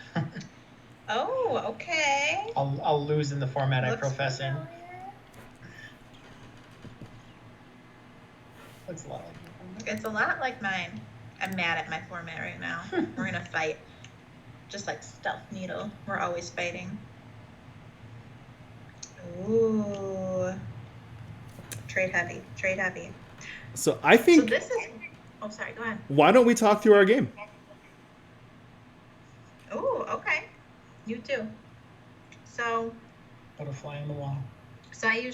Oh, okay. I'll lose in the format I profess in. Looks a lot like It's a lot like mine. I'm mad at my format right now. We're gonna fight. Just like Stealth Needle. We're always fighting. Ooh. Trade heavy. Trade heavy. So I think. So this is. Oh, sorry. Go ahead. Why don't we talk through our game? Ooh, okay. You too. So. Butterfly on the wall. So I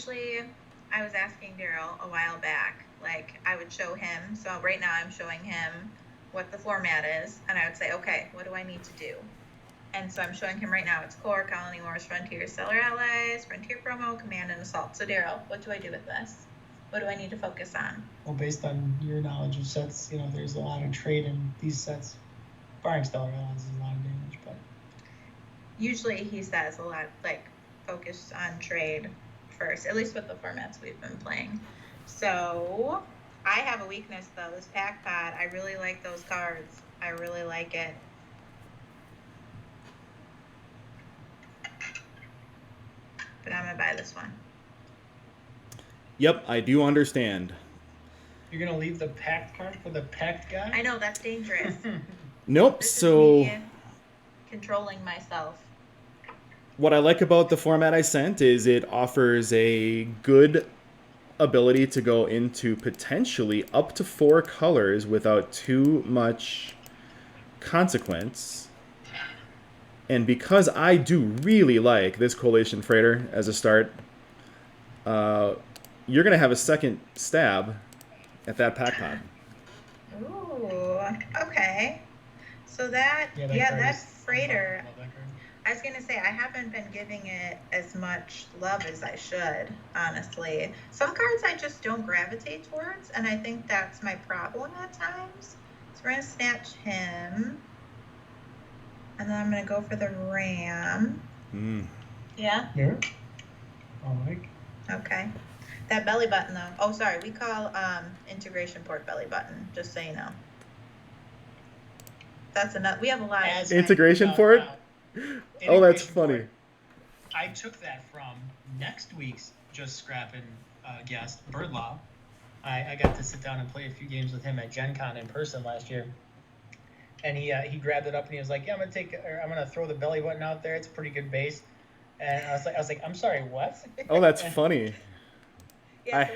was asking Daryl a while back, like I would show him. So right now I'm showing him what the format is, and I would say, okay, what do I need to do? And so I'm showing him right now. It's Core, Colony Wars, Frontier, Stellar Allies, Frontier Promo, Command, and Assault. So Daryl, what do I do with this? What do I need to focus on? Well, based on your knowledge of sets, there's a lot of trade in these sets. Barring Stellar Allies is a lot of damage, but Usually he says a lot, like, focus on trade first, at least with the formats we've been playing. So I have a weakness, though. This Pack Pod, I really like those cards. I really like it. But I'm going to buy this one. Yep, I do understand. you're going to leave the packed card for the packed guy? I know, that's dangerous. Nope, This so is me controlling myself. what I like about the format I sent is it offers a good ability to go into potentially up to 4 colors without too much consequence. And because I do really like this Coalition Freighter as a start, you're going to have a second stab at that pack pod. Ooh, okay. So that freighter, I was going to say, I haven't been giving it as much love as I should, honestly. Some cards I just don't gravitate towards, and I think that's my problem at times. So we're going to snatch him. And then I'm going to go for the ram. Yeah? Yeah. All right. Okay. That belly button, though. Oh, sorry. We call integration port belly button, just so you know. That's enough. We have a lot of Integration port? Oh, that's funny. I took that from next week's Just Scrappin' guest, Birdlaw. I got to sit down and play a few games with him at Gen Con in person last year. And he grabbed it up and he was like, "Yeah, I'm gonna throw the belly button out there. It's a pretty good base." And I was like, "I'm sorry, what?" Oh, that's funny. Yeah,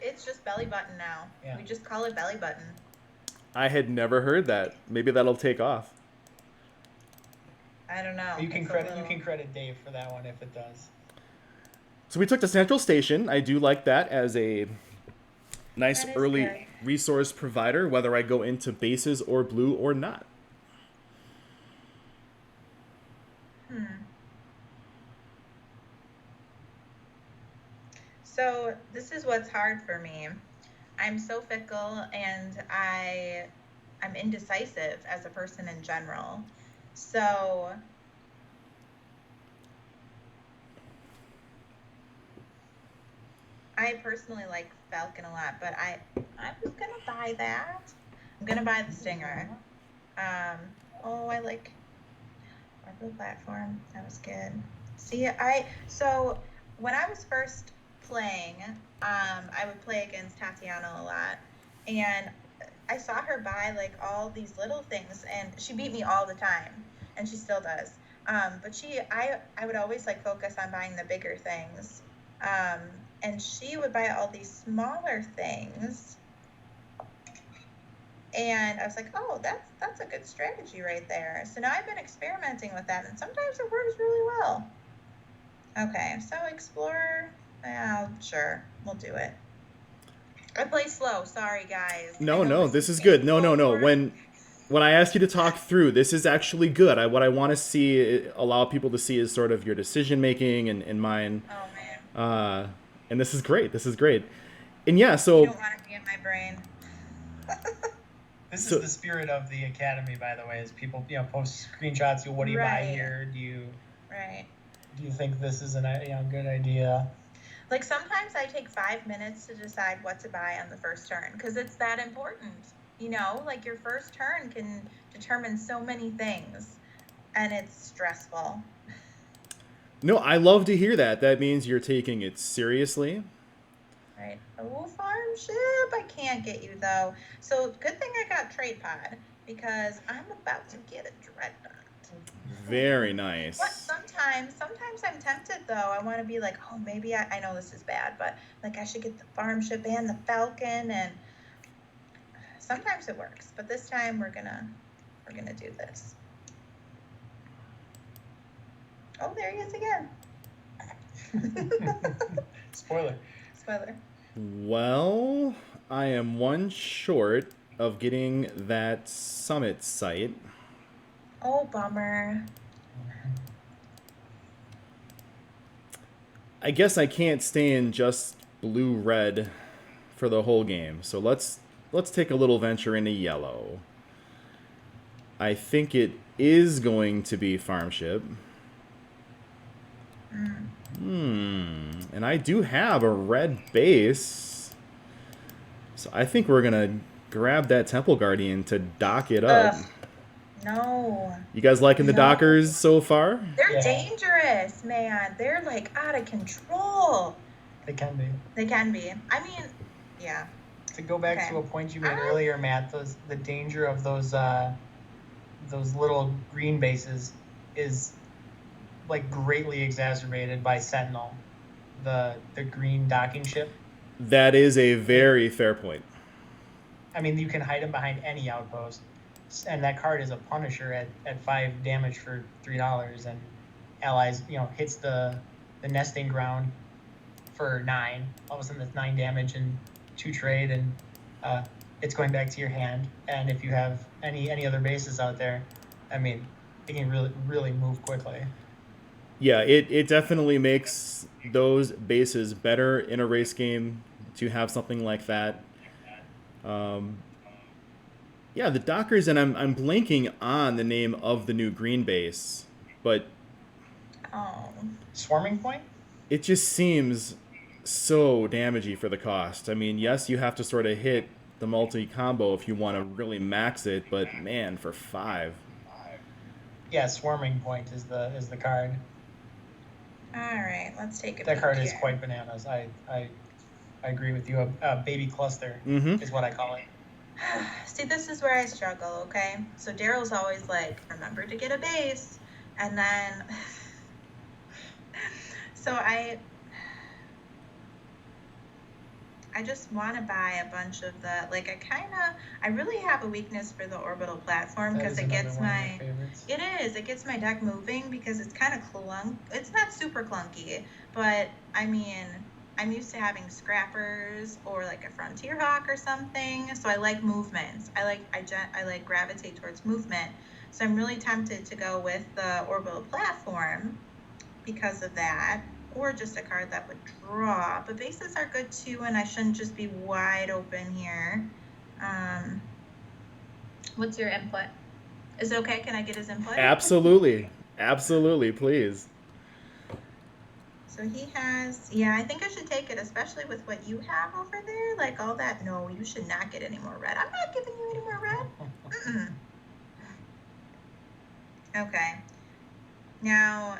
it's just belly button now. Yeah. We just call it belly button. I had never heard that. Maybe that'll take off. I don't know. You can credit Dave for that one if it does. So we took the Central Station. I do like that as a nice early good resource provider, whether I go into bases or blue or not. So this is what's hard for me. I'm so fickle and I'm indecisive as a person in general. So I personally like Falcon a lot, but I was gonna buy that. I'm gonna buy the Stinger. I like Marble Platform. That was good. See, so when I was first playing, I would play against Tatiana a lot, and I saw her buy like all these little things, and she beat me all the time, and she still does. But I would always like focus on buying the bigger things, and she would buy all these smaller things, And I was like, oh, that's a good strategy right there. So now I've been experimenting with that, and sometimes it works really well. Okay, so Explorer, yeah, sure, we'll do it. I play slow, sorry guys. No, this is good. No. When I ask you to talk through, this is actually good. What I want to see, allow people to see is sort of your decision making and mine. Oh man. And this is great. This is great. And yeah, so You don't want to be in my brain. This is the spirit of the Academy, by the way, is people, post screenshots. What do you buy here? Do you think this is a good idea? Like sometimes I take 5 minutes to decide what to buy on the first turn because it's that important. Like your first turn can determine so many things, and it's stressful. No, I love to hear that. That means you're taking it seriously. Right. Oh, farm ship. I can't get you though. So good thing I got trade pod because I'm about to get a dreadnought. Very nice. But sometimes I'm tempted though. I want to be like, oh, maybe I know this is bad, but like I should get the farm ship and the falcon, and sometimes it works. But this time we're gonna do this. Oh, there he is again. Spoiler. Well, I am one short of getting that summit site. Oh, bummer. I guess I can't stay in just blue-red for the whole game. So let's take a little venture into yellow. I think it is going to be farm ship. And I do have a red base. So I think we're going to grab that Temple Guardian to dock it up. Ugh. No. You guys liking the dockers so far? They're dangerous, man. They're like out of control. They can be. I mean, yeah. To go back to a point you made earlier, Matt, the danger of those little green bases is like greatly exacerbated by Sentinel, the green docking ship. That is a very fair point. I mean, you can hide them behind any outpost, and that card is a Punisher at 5 damage for $3, and allies, hits the nesting ground for 9. All of a sudden, that's 9 damage and 2 trade, and it's going back to your hand. And if you have any other bases out there, I mean, it can really, really move quickly. Yeah, it definitely makes those bases better in a race game to have something like that. Yeah, the Dockers, and I'm blanking on the name of the new green base, but Swarming Point? It just seems so damagey for the cost. I mean, yes, you have to sort of hit the multi-combo if you want to really max it, but man, for 5. Yeah, Swarming Point is the card. All right, let's take a That peek card is here. quite bananas. I agree with you. A baby cluster is what I call it. See, this is where I struggle, okay? So Daryl's always like, remember to get a base. And then, so I just want to buy a bunch of the, like, I really have a weakness for the orbital platform because it gets it gets my deck moving because it's kind of it's not super clunky, but I mean, I'm used to having scrappers or like a frontier hawk or something. So I like movements. I like gravitate towards movement. So I'm really tempted to go with the orbital platform because of that, or just a card that would draw. But bases are good too, and I shouldn't just be wide open here. What's your input? Is it okay? Can I get his input? Absolutely. Absolutely, please. So he has, yeah, I think I should take it, especially with what you have over there. Like all that, no, you should not get any more red. I'm not giving you any more red. Okay. Now,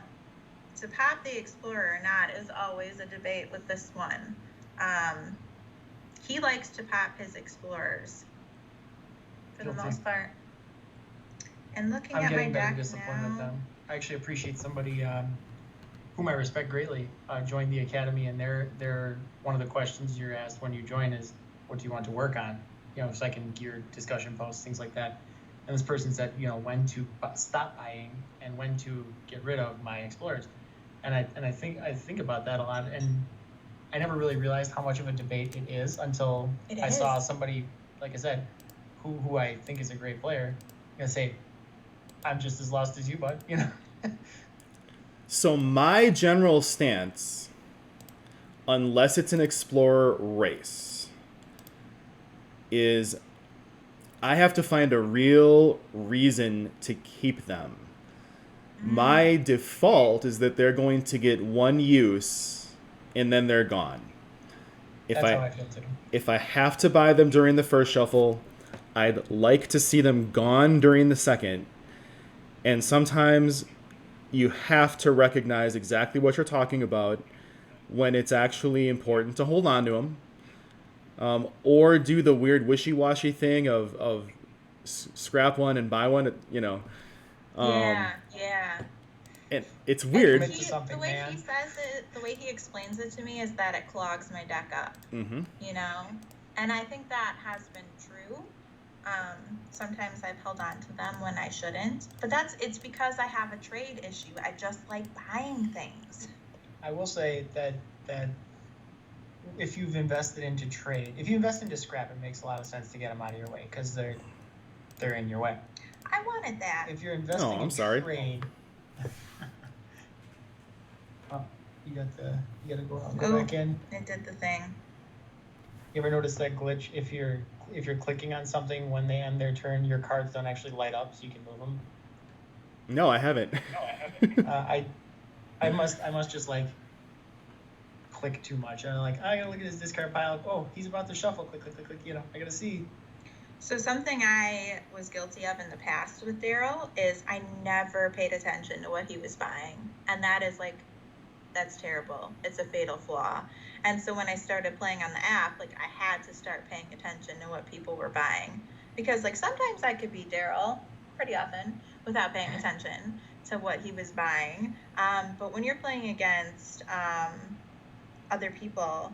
to pop the Explorer or not is always a debate with this one. He likes to pop his Explorers for the most part. And looking at my deck now, I actually appreciate somebody whom I respect greatly joined the Academy, and they're one of the questions you're asked when you join is, what do you want to work on? second gear discussion posts, things like that. And this person said, when to stop buying and when to get rid of my Explorers. And I think about that a lot, and I never really realized how much of a debate it is until I saw somebody, like I said, who I think is a great player, say, I'm just as lost as you, bud. So my general stance, unless it's an Explorer race, is I have to find a real reason to keep them. My default is that they're going to get one use and then they're gone. That's how I feel too. If I have to buy them during the first shuffle, I'd like to see them gone during the second. And sometimes you have to recognize exactly what you're talking about when it's actually important to hold on to them. Or do the weird wishy-washy thing of scrap one and buy one, Yeah. And it's weird. The way he says it, the way he explains it to me is that it clogs my deck up. Mm-hmm. And I think that has been true. Sometimes I've held on to them when I shouldn't, but it's because I have a trade issue. I just like buying things. I will say that if you've invested into trade, if you invest into scrap, it makes a lot of sense to get them out of your way because they're in your way. I wanted that. If you're investing in trade, you gotta go back in. It did the thing. You ever notice that glitch? If you're clicking on something when they end their turn, your cards don't actually light up, so you can move them. No, I haven't. I must just like click too much. And I'm like, I gotta look at his discard pile. Oh, he's about to shuffle. Click. I gotta see. So something I was guilty of in the past with Daryl is I never paid attention to what he was buying, and that's terrible. It's a fatal flaw. And so when I started playing on the app, I had to start paying attention to what people were buying, because sometimes I could beat Daryl pretty often without paying attention to what he was buying. But when you're playing against other people,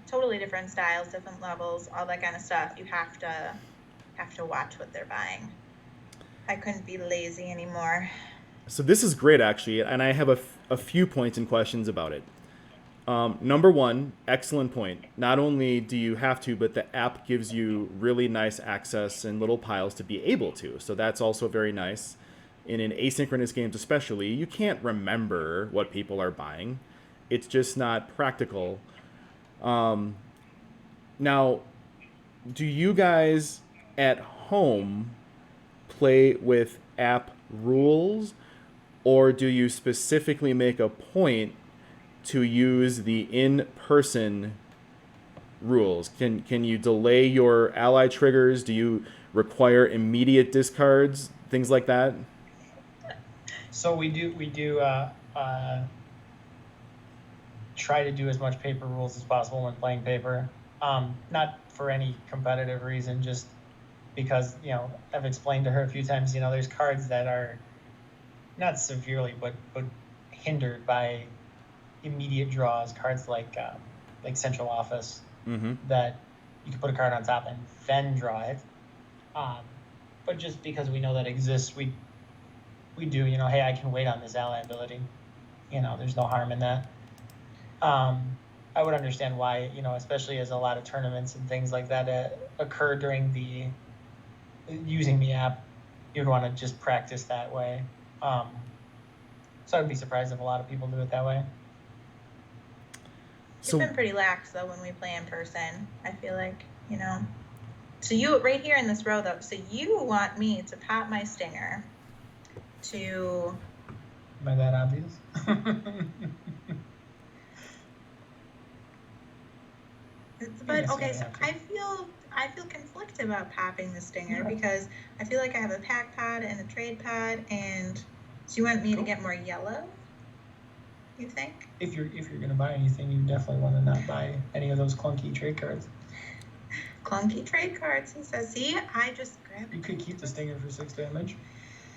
totally different styles, different levels, all that kind of stuff, you have to watch what they're buying. I couldn't be lazy anymore. So this is great, actually, and I have a few points and questions about it. Number one, excellent point. Not only do you have to, but the app gives you really nice access and little piles to be able to. So that's also very nice. And in asynchronous games especially, you can't remember what people are buying. It's just not practical. Now, do you guys at home play with app rules, or do you specifically make a point to use the in-person rules? Can you delay your ally triggers? Do you require immediate discards? Things like that? So we do try to do as much paper rules as possible when playing paper. Not for any competitive reason, just because, I've explained to her a few times, there's cards that are not severely, but hindered by immediate draws, cards like Central Office, that you can put a card on top and then draw it. But just because we know that exists, we do, hey, I can wait on this ally ability. There's no harm in that. I would understand why, especially as a lot of tournaments and things like that occur during using the app, you'd want to just practice that way. So I'd be surprised if a lot of people do it that way. It's been pretty lax, though, when we play in person, I feel like, So you, right here in this row, though, so you want me to pop my stinger to... Am I that obvious? But, okay, so I feel conflicted about popping the stinger because I feel like I have a pack pod and a trade pod, and so you want me to get more yellow? You think? If you're gonna buy anything, you definitely want to not buy any of those clunky trade cards. Clunky trade cards, he says. See, I just grabbed it. You could keep the stinger for 6 damage.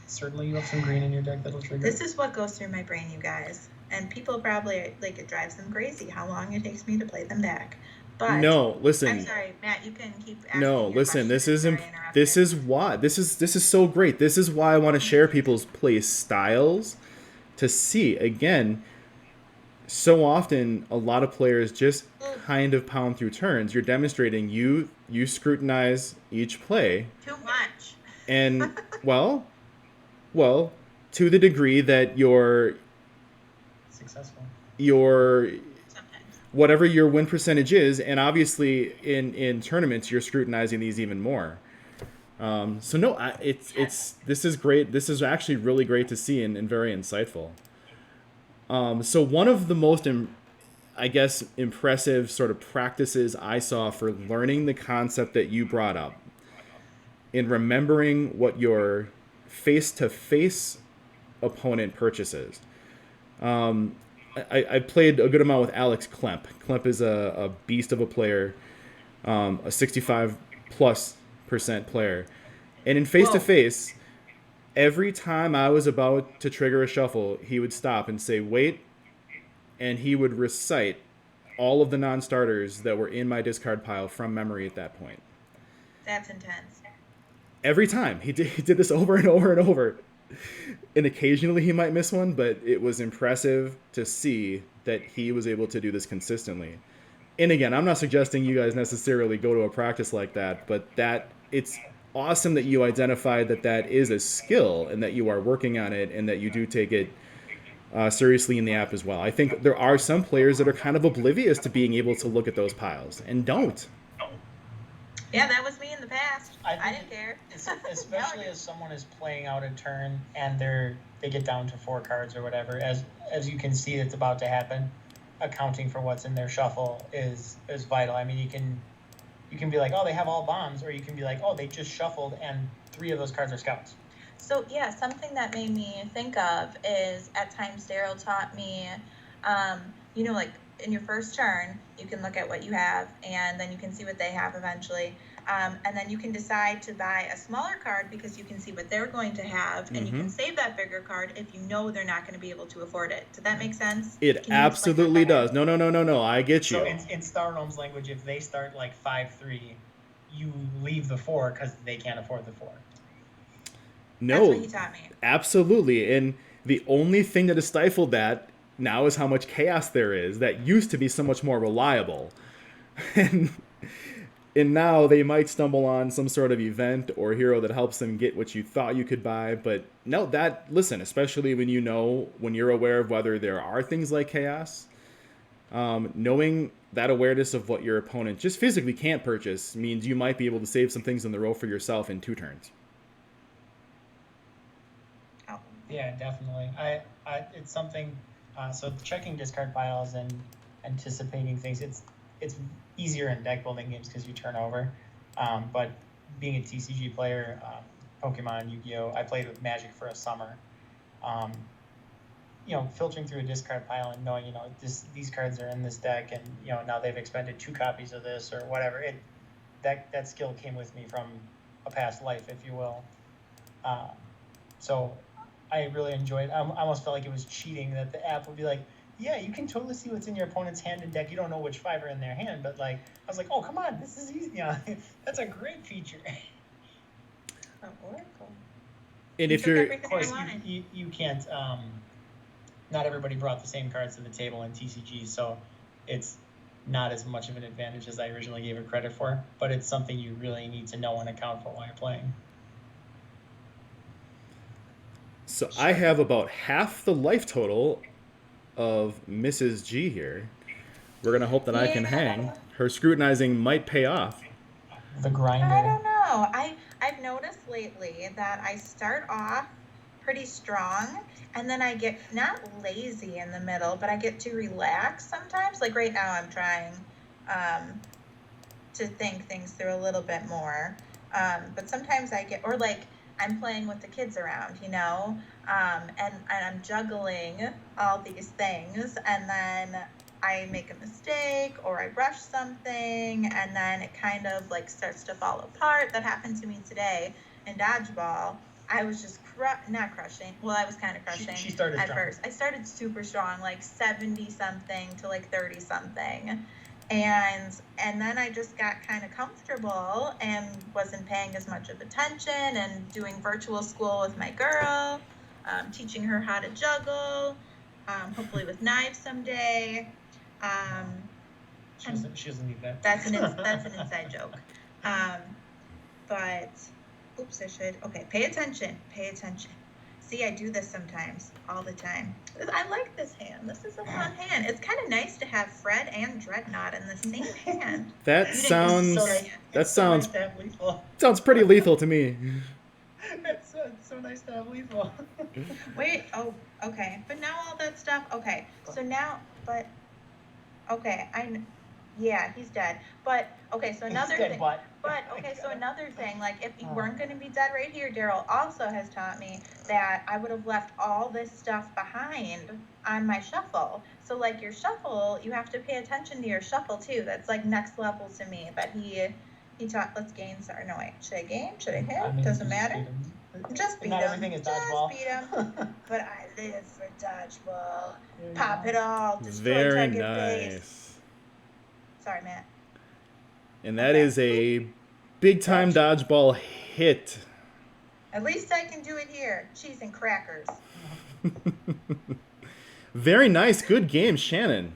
Certainly, you have some green in your deck that'll trigger. This is what goes through my brain, you guys. And people probably, it drives them crazy how long it takes me to play them back. But No, listen. I'm sorry, Matt. You can keep No, asking your listen. question. This I'm is sorry, I this interrupted. is why this is so great. This is why I want to share people's play styles to see again. So often, a lot of players just Ooh, kind of pound through turns. You're demonstrating you scrutinize each play, too much. and well, well, to the degree that Successful. your Sometimes. whatever your win percentage is, and obviously in tournaments you're scrutinizing these even more. So no, it's this is great. This is actually really great to see and very insightful. So one of the most I guess impressive sort of practices I saw for learning the concept that you brought up in remembering what your face to face opponent purchases. I played a good amount with Alex Klemp. Klemp is a beast of a player, a 65 plus percent player. And in face to Whoa. face, every time I was about to trigger a shuffle, he would stop and say, wait, and he would recite all of the non starters that were in my discard pile from memory at that point. That's intense. Every time. He did this over and over and over. And occasionally he might miss one, but it was impressive to see that he was able to do this consistently. And again, I'm not suggesting you guys necessarily go to a practice like that, but that it's awesome that you identified that that is a skill and that you are working on it and that you do take it seriously in the app as well. I think there are some players that are kind of oblivious to being able to look at those piles and don't. Yeah, that was me in the past. I I think didn't care. especially as someone is playing out a turn and they get down to 4 cards or whatever, as you can see it's about to happen, accounting for what's in their shuffle is vital. I mean, you can be like, oh, they have all bombs, or you can be like, oh, they just shuffled and 3 of those cards are scouts. So yeah, something that made me think of is at times Daryl taught me, like in your first turn, you can look at what you have and then you can see what they have eventually. And then you can decide to buy a smaller card because you can see what they're going to have, and you can save that bigger card if you know they're not going to be able to afford it. Does that make sense? It Can you explain that absolutely better? does. No. I get you. So in Star Gnome's language, if they start like 5-3, you leave the 4 because they can't afford the 4. No, That's what he taught me. absolutely. And the only thing that has stifled that now is how much chaos there is. That used to be so much more reliable. and and now they might stumble on some sort of event or hero that helps them get what you thought you could buy. But no, that, listen, especially when when you're aware of whether there are things like chaos, knowing that awareness of what your opponent just physically can't purchase means you might be able to save some things in the row for yourself in 2 turns. Oh. Yeah, definitely. It's something. So checking discard piles and anticipating things. It's easier in deck building games because you turn over. But being a TCG player, Pokemon, Yu-Gi-Oh, I played with Magic for a summer. Filtering through a discard pile and knowing, these cards are in this deck, and now they've expended 2 copies of this or whatever. That skill came with me from a past life, if you will. So I really enjoyed it. I almost felt like it was cheating that the app would be like, yeah, you can totally see what's in your opponent's hand and deck. You don't know which 5 are in their hand, but I was like, oh, come on, this is easy. That's a great feature. Oh, Oracle. And You if took you're, everything Of course, I wanted. you can't. Not everybody brought the same cards to the table in TCG, so it's not as much of an advantage as I originally gave it credit for. But it's something you really need to know and account for while you're playing. so I have about half the life total of Mrs. G here. We're gonna hope that I can hang. Her scrutinizing might pay off. The grinder. I don't know. I've noticed lately that I start off pretty strong, and then I get not lazy in the middle, but I get too relaxed sometimes. Like right now, I'm trying to think things through a little bit more. But sometimes I get, or like I'm playing with the kids around, and I'm juggling all these things, and then I make a mistake or I rush something, and then it kind of like starts to fall apart. That happened to me today in Dodgeball. I was just not crushing. Well, I was kind of crushing She started at strong. first. I started super strong, like 70 something to like 30 something. And then I just got kind of comfortable and wasn't paying as much of attention and doing virtual school with my girl, teaching her how to juggle, hopefully with knives someday. She doesn't need that. That's an inside joke. But oops, okay, pay attention. See, I do this sometimes, all the time. I like this hand. This is a fun hand. It's kind of nice to have Fred and Dreadnought in the same hand. That sounds Nice to have lethal. sounds pretty lethal to me. It's so nice to have lethal. Wait, oh, okay. But now all that stuff, okay. So now, but, okay, yeah, he's dead. But, okay, so another thing. But, okay, so another thing, like, if you weren't going to be dead right here, Daryl also has taught me that I would have left all this stuff behind on my shuffle. So, like, your shuffle, you have to pay attention to your shuffle, too. That's, like, next level to me. But he taught, let's gain, sorry, no, wait. Should I game? Should I hit? I mean, Doesn't matter. Just beat him. Not everything is dodgeball. Just beat him. But I live for dodgeball. Pop it all. Destroy Very target nice. base. Sorry, Matt. And that is a big-time dodgeball hit. At least I can do it here. Cheese and crackers. Very nice. Good game, Shannon.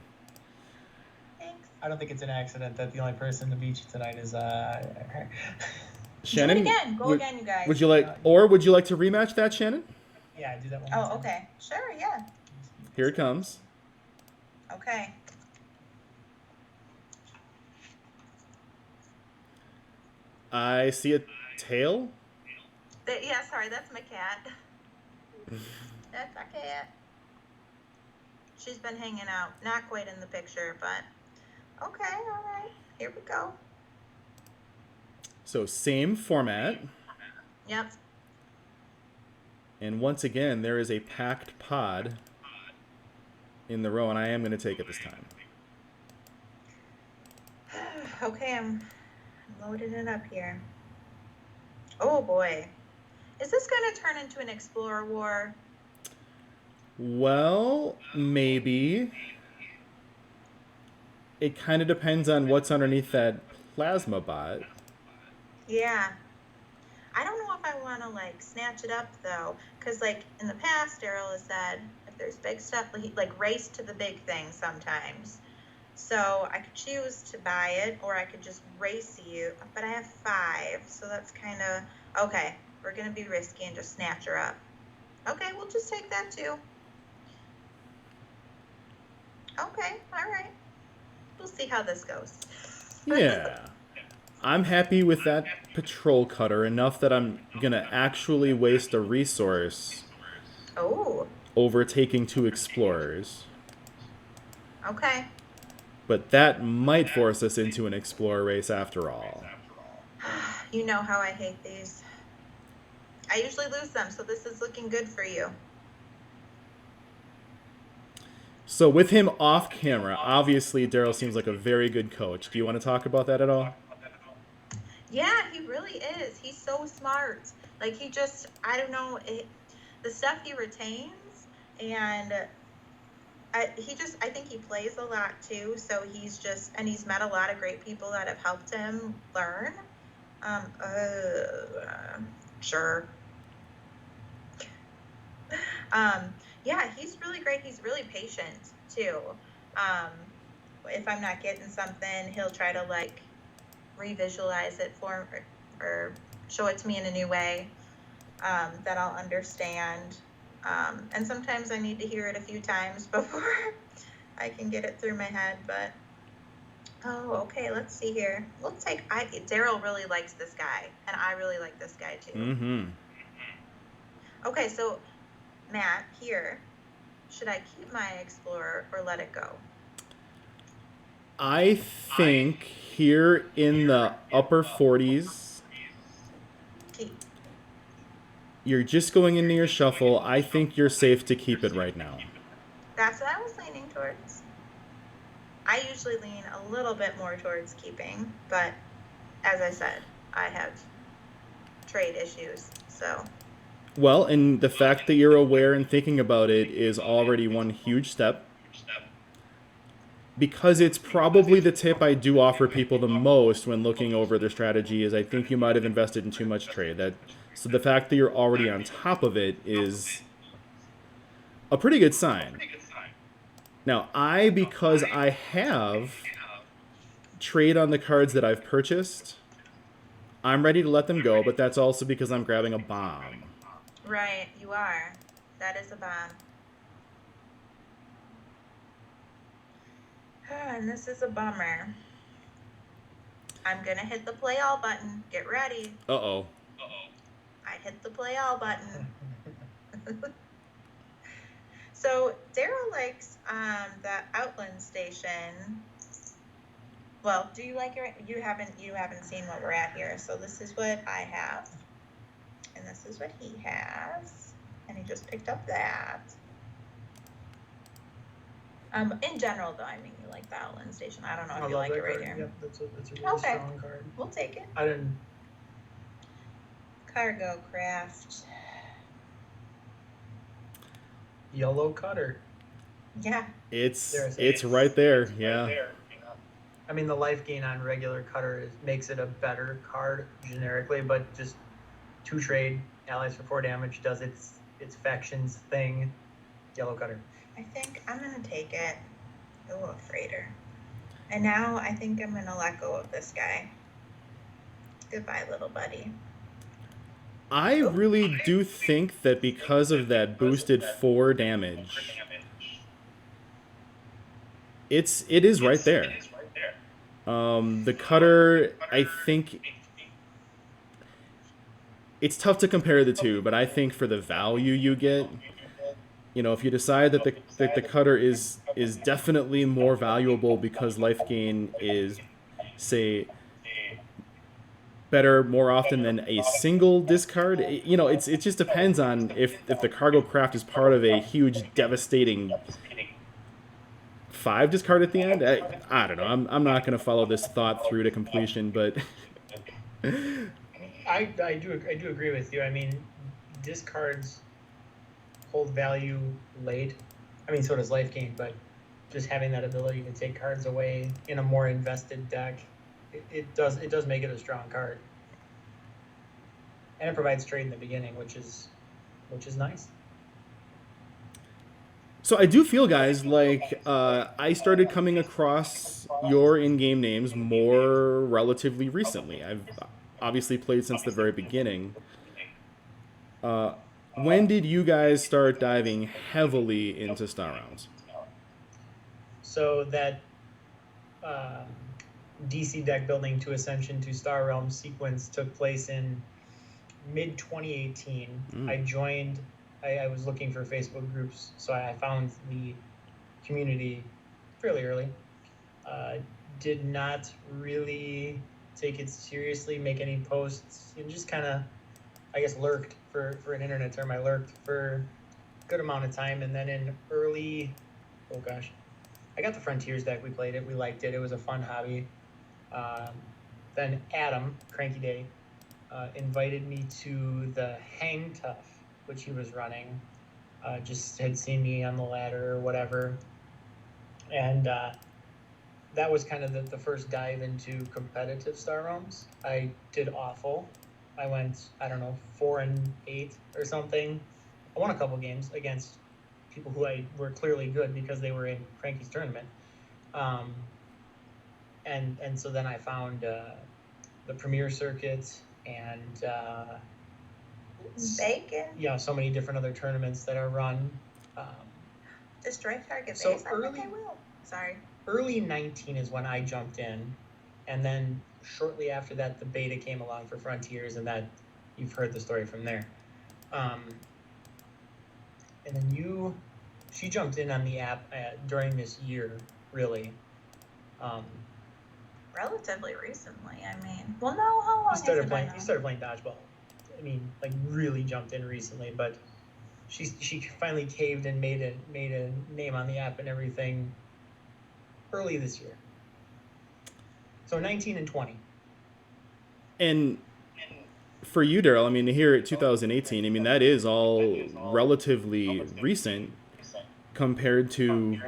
Thanks. I don't think it's an accident that the only person to beat you tonight is Shannon, do it again. Go again, you guys. would you like to rematch that, Shannon? Yeah, do that one more Oh, time. okay. Sure, yeah. Here it comes. Okay. I see a tail. Yeah, sorry, that's my cat. That's our cat. She's been hanging out. Not quite in the picture, but okay, all right. Here we go. So same format. Yep. And once again, there is a packed pod in the row, and I am going to take it this time. Okay, I'm loading it up here. Oh boy. Is this going to turn into an Explorer War? Well, maybe. It kind of depends on what's underneath that plasma bot. Yeah. I don't know if I want to, like, snatch it up, though. Because, like, in the past, Daryl has said, if there's big stuff, like, race to the big thing sometimes. So I could choose to buy it, or I could just race you. But I have 5, so that's kind of... Okay, we're going to be risky and just snatch her up. Okay, we'll just take that, too. Okay, all right. We'll see how this goes. Yeah. I'm happy with that patrol cutter enough that I'm going to actually waste a resource overtaking 2 explorers. Okay. But that might force us into an explorer race after all. You know how I hate these. I usually lose them, so this is looking good for you. So with him off camera, obviously Daryl seems like a very good coach. Do you want to talk about that at all? Yeah, he really is. He's so smart. Like, he just, I don't know, the stuff he retains, and I think he plays a lot too, so he's met a lot of great people that have helped him learn. Sure. Yeah, he's really great. He's really patient too. If I'm not getting something, he'll try to, like, revisualize it or show it to me in a new way that I'll understand. And sometimes I need to hear it a few times before I can get it through my head. But okay, let's see here. Daryl really likes this guy, and I really like this guy too. Mm-hmm. Okay, so Matt, here, should I keep my Explorer or let it go? I think here in the upper 40s, you're just going into your shuffle. I think you're safe to keep it right now. That's what I was leaning towards. I usually lean a little bit more towards keeping, but as I said, I have trade issues, so. Well, and the fact that you're aware and thinking about it is already one huge step. because it's probably the tip I do offer people the most when looking over their strategy is I think you might have invested in too much trade. So the fact that you're already on top of it is a pretty good sign. Now, because I have trade on the cards that I've purchased, I'm ready to let them go, but that's also because I'm grabbing a bomb. Right, you are. That is a bomb. And this is a bummer. I'm gonna hit the play all button. Get ready. Uh-oh. I hit the play all button. So Daryl likes the Outland station. Well, do you like it? You haven't seen what we're at here. So this is what I have, and this is what he has, and he just picked up that. In general, though, I mean, you like the Outland station. I don't know if you like it right here. Yep, that's a really strong card. We'll take it. I didn't. Cargo craft. Yellow cutter. Yeah. It's right there. Yeah. I mean, the life gain on regular cutter makes it a better card generically, but just 2 trade, allies for 4 damage, does its factions thing. Yellow cutter. I think I'm gonna take it. Oh, a freighter. And now I think I'm gonna let go of this guy. Goodbye, little buddy. I really do think that because of that boosted 4 damage, it is right there. The cutter, I think it's tough to compare the two, but I think for the value you get, if you decide that the cutter is definitely more valuable because life gain is, say, better more often than a single discard. It just depends on if the cargo craft is part of a huge devastating 5 discard at the end. I don't know. I'm not going to follow this thought through to completion, but I do agree with you. I mean, discards hold value late. I mean, so does life gain, but just having that ability to take cards away in a more invested deck, it does make it a strong card. And it provides trade in the beginning, which is nice. So I do feel, guys, like I started coming across your in-game names more relatively recently. I've obviously played since the very beginning. When did you guys start diving heavily into Star Rounds? So that DC deck building to Ascension to Star Realms sequence took place in mid-2018. I joined... I was looking for Facebook groups, so I found the community fairly early. Did not really take it seriously, make any posts, and just kind of, I guess, lurked for an internet term. I lurked for a good amount of time, and then in early, I got the Frontiers deck. We played it, we liked it. It was a fun hobby. Then Adam, Cranky Day, invited me to the Hang Tough, which he was running. Just had seen me on the ladder or whatever. And that was kind of the first dive into competitive Star Realms. I did awful. I went, 4-8 or something. I won a couple games against people who were clearly good because they were in Cranky's tournament. And so then I found the Premier Circuit and Bacon. Yeah, so many different other tournaments that are run. Destroy target base. So I think I will. Sorry. Early 19 is when I jumped in, and then shortly after that, the beta came along for Frontiers, and that you've heard the story from there. And then she jumped in on the app during this year, really. Relatively recently, I mean. Well, no, how long You started playing Dodgeball. I mean, like, really jumped in recently, but she finally caved and made a name on the app and everything early this year. So 19 and 20. And for you, Daryl, I mean, here at 2018, I mean, that is all relatively recent compared to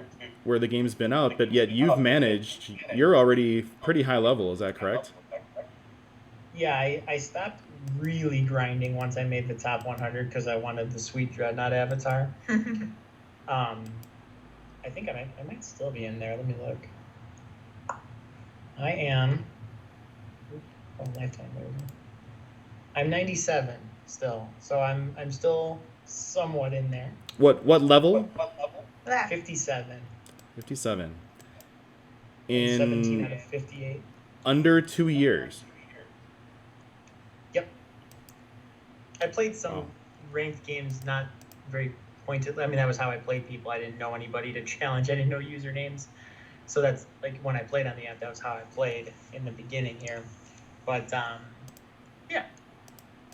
where the game's been out, but yet you've managed. You're already pretty high level. Is that correct? Yeah, I stopped really grinding once I made the top 100 because I wanted the sweet Dreadnought avatar. I think I might still be in there. Let me look. I am. Oh, lifetime version. I'm 97 still, so I'm still somewhat in there. What level? 57. 57. 17 out In of 58. under 2 years. Yep. I played some ranked games, not very pointed. I mean, that was how I played people. I didn't know anybody to challenge. I didn't know usernames. So that's like when I played on the app, that was how I played in the beginning here. But yeah,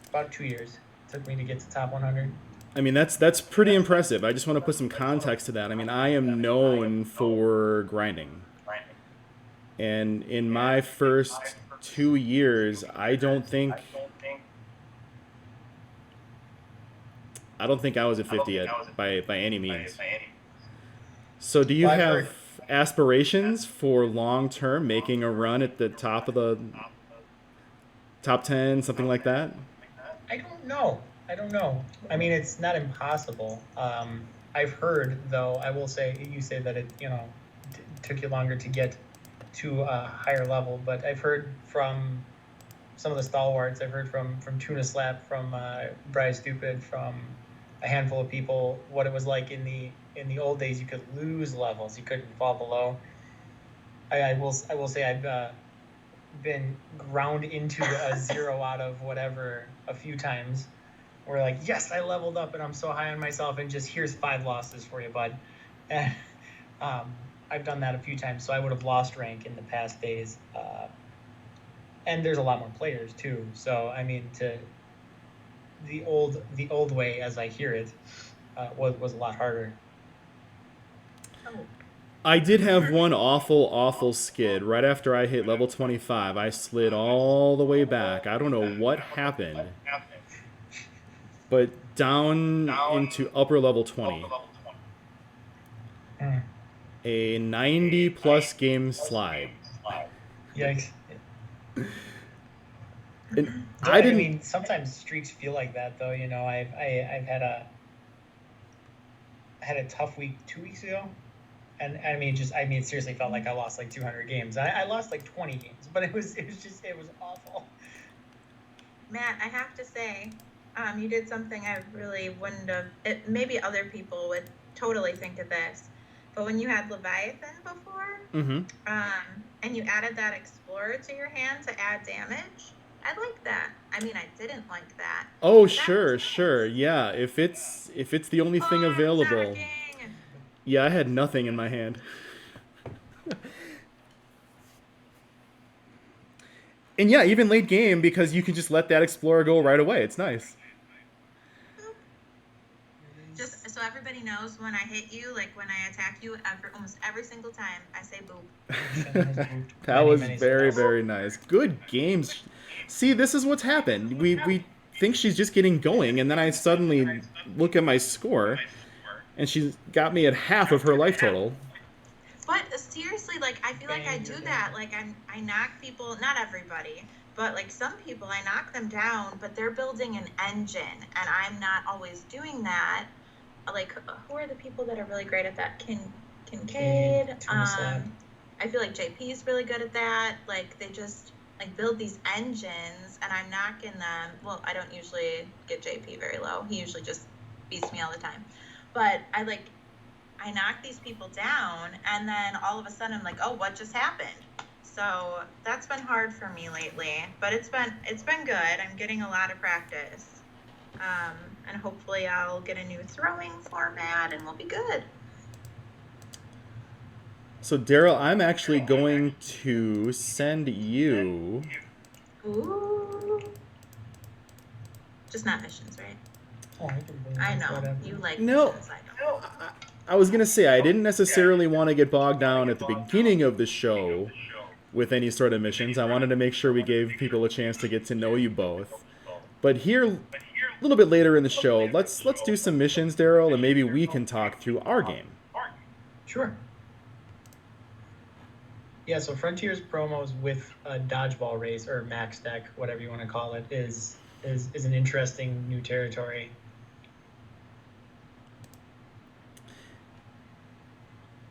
about 2 years took me to get to top 100. I mean, that's pretty impressive. I just want to put some context to that. I mean, I am known for grinding. And in my first 2 years, I don't think I was at 50 yet by any means. So do you have aspirations for long term, making a run at the top of the top 10, something like that? I don't know. I mean, it's not impossible. I've heard, though, I will say, you say that it, took you longer to get to a higher level, but I've heard from some of the stalwarts. I've heard from Tuna Slap, from Bryce Stupid, from a handful of people, what it was like in the old days. You could lose levels. You couldn't fall below. I will say I've been ground into a 0 out of whatever a few times. We're like, yes, I leveled up and I'm so high on myself, and just here's 5 losses for you, bud. And I've done that a few times, so I would have lost rank in the past days. And there's a lot more players too. So I mean, to the old way, as I hear it, was a lot harder. I did have one awful skid. Right after I hit level 25, I slid all the way back. I don't know what happened, but down into upper level 20. A 90-plus game slide. Yikes. And I mean, sometimes streaks feel like that, though. I've had a tough week 2 weeks ago. And it seriously felt like I lost like 200 games. I lost like 20 games, but it was awful. Matt, I have to say, you did something I really wouldn't have. Maybe other people would totally think of this, but when you had Leviathan before, and you added that Explorer to your hand to add damage, I like that. I mean, I didn't like that. Oh, sure, yeah. If it's the only thing available. Attacking. Yeah, I had nothing in my hand. And yeah, even late game, because you can just let that Explorer go right away. It's nice. Just so everybody knows, when I hit you, like when I attack you, almost every single time, I say boop. That was very, very nice. Good games. See, this is what's happened. We think she's just getting going, and then I suddenly look at my score, and she's got me at half of her life total. But seriously, like, I feel like I do that. Like, I knock people, not everybody, but like some people, I knock them down, but they're building an engine, and I'm not always doing that. Like, who are the people that are really great at that? Kincaid. I feel like JP is really good at that. Like, they just like build these engines, and I'm knocking them. Well, I don't usually get JP very low. He usually just beats me all the time. But I knock these people down, and then all of a sudden I'm like, oh, what just happened? So that's been hard for me lately, but it's been good. I'm getting a lot of practice, and hopefully I'll get a new throwing format, and we'll be good. So Daryl, I'm actually going to send you. Ooh. Just not missions, right? Oh, I know you like No. missions. I know. I was going to say, I didn't necessarily want to get bogged down at the beginning of the show with any sort of missions. I wanted to make sure we gave people a chance to get to know you both. But here, a little bit later in the show, let's do some missions, Daryl, and maybe we can talk through our game. Sure. Yeah, so Frontiers promos with a dodgeball race or max deck, whatever you want to call it, is an interesting new territory.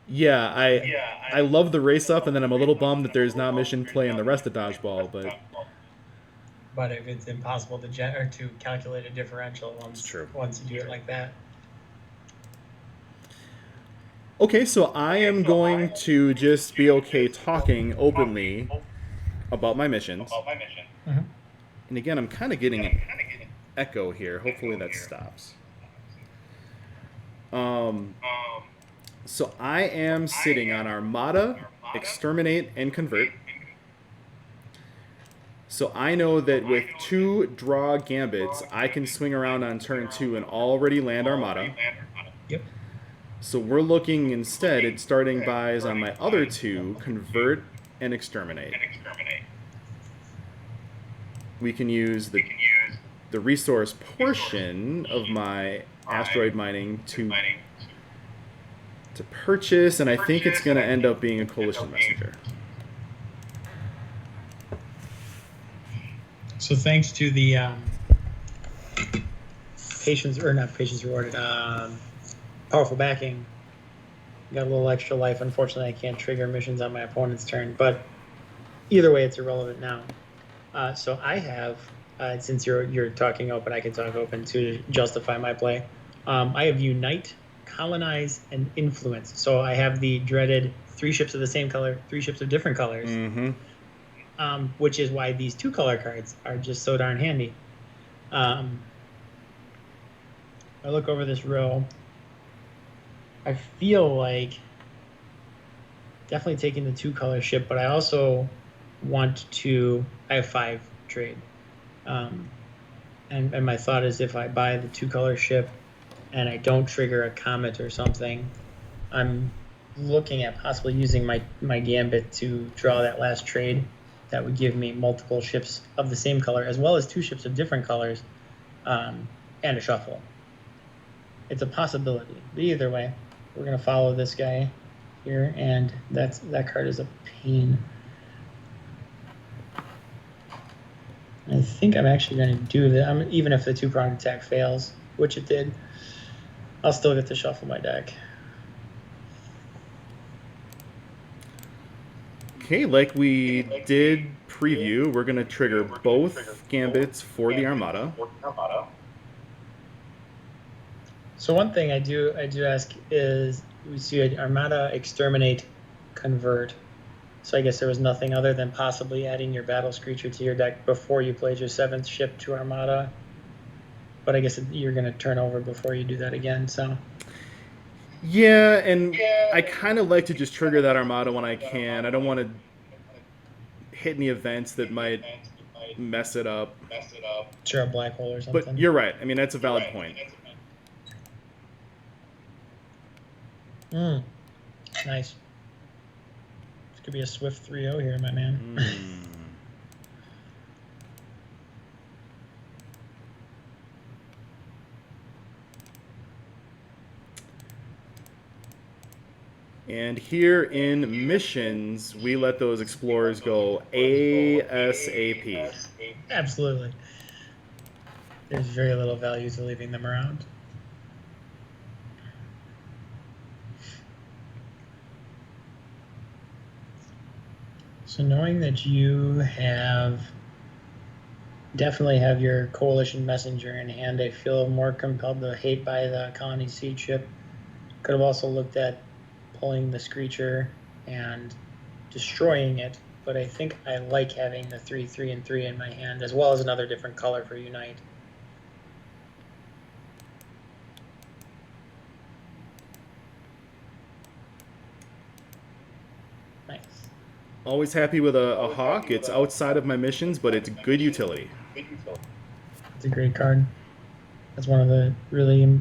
Yeah, I love the race up, and then I'm a little bummed that there's not mission play in the rest of Dodgeball, But if it's impossible to to calculate a differential true. once you do it like that. Okay, so I am going to just be okay talking openly about my missions. Mm-hmm. And again, I'm kind of getting an echo here. Hopefully that stops. So I am sitting on Armada, Exterminate, and Convert. So I know that with 2 draw gambits, I can swing around on turn 2 and already land Armada. Yep. So we're looking instead at starting buys on my other 2, Convert and Exterminate. We can use the resource portion of my asteroid mining to purchase, and I think it's going to end up being a Coalition Messenger. So thanks to the not patience rewarded, powerful backing, got a little extra life. Unfortunately, I can't trigger missions on my opponent's turn, but either way, it's irrelevant now. So I have, since you're talking open, I can talk open to justify my play. I have Unite, Colonize, and Influence. So I have the dreaded 3 ships of the same color, 3 ships of different colors. Mm-hmm. Which is why these 2 color cards are just so darn handy. I look over this row. I feel like definitely taking the 2 color ship, but I also want to. I have 5 trade, and my thought is if I buy the 2 color ship and I don't trigger a comet or something, I'm looking at possibly using my gambit to draw that last trade. That would give me multiple ships of the same color, as well as 2 ships of different colors, and a shuffle. It's a possibility. But either way, we're going to follow this guy here, and that card is a pain. I think I'm actually going to do that. Even if the 2-pronged attack fails, which it did, I'll still get to shuffle my deck. Okay, like we did preview, we're going to trigger both gambits for the Armada. So one thing I do ask is, we see Armada, Exterminate, Convert. So I guess there was nothing other than possibly adding your Battle Screecher to your deck before you played your 7th ship to Armada. But I guess you're going to turn over before you do that again, so... Yeah, and I kind of like to just trigger that Armada when I can. I don't want to hit any events that might mess it up. Sure, a black hole or something. But you're right. I mean, that's a valid point. Nice. This could be a swift 3-0 here, my man. And here in missions, we let those explorers go ASAP. Absolutely. There's very little value to leaving them around. So knowing that you definitely have your Coalition Messenger in hand, I feel more compelled to hate by the Colony Seed ship. Could have also looked at pulling the Screecher and destroying it, but I think I like having the 3, 3, and 3 in my hand, as well as another different color for Unite. Nice. Always happy with a Hawk. It's outside of my missions, but it's good utility. It's a great card. That's one of the really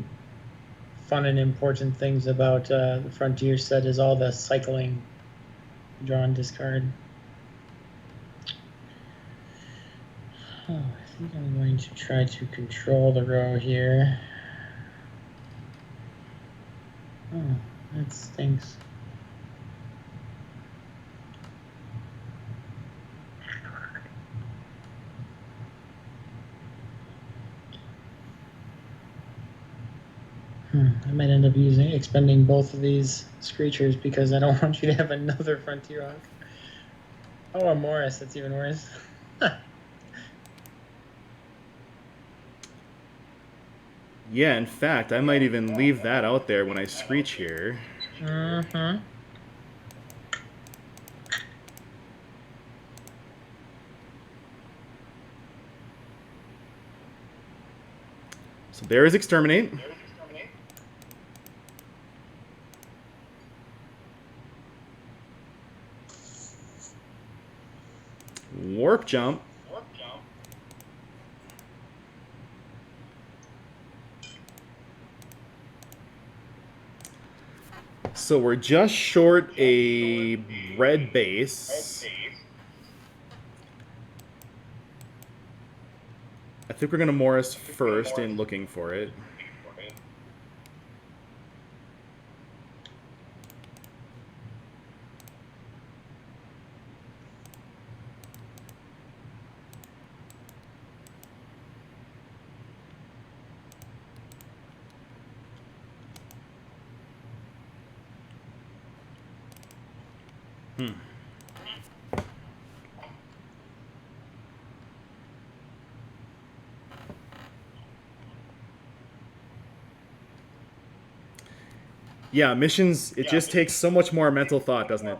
fun and important things about the Frontier set is all the cycling, draw and discard. Oh, I think I'm going to try to control the row here. Oh, that stinks. I might end up expending both of these Screechers because I don't want you to have another Frontier Hawk. Oh, a Morris, that's even worse. Yeah, in fact, I might even leave that out there when I Screech here. Mm-hmm. So there is Exterminate. Warp Jump. So we're just short a red base. I think we're going to Morris first in looking for it. Yeah, missions, it just takes so much more mental thought, doesn't it?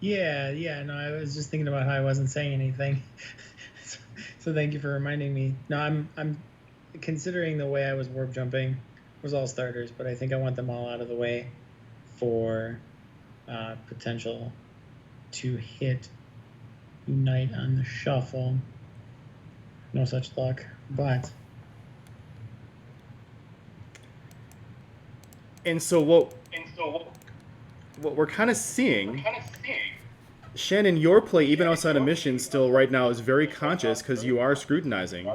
Yeah, no, I was just thinking about how I wasn't saying anything. So thank you for reminding me. No, I'm considering the way I was warp jumping was all starters, but I think I want them all out of the way for potential to hit Unite on the shuffle. No such luck, but And so what we're kind of seeing, Shannon, your play, even outside of missions, still right now is very conscious because you are scrutinizing.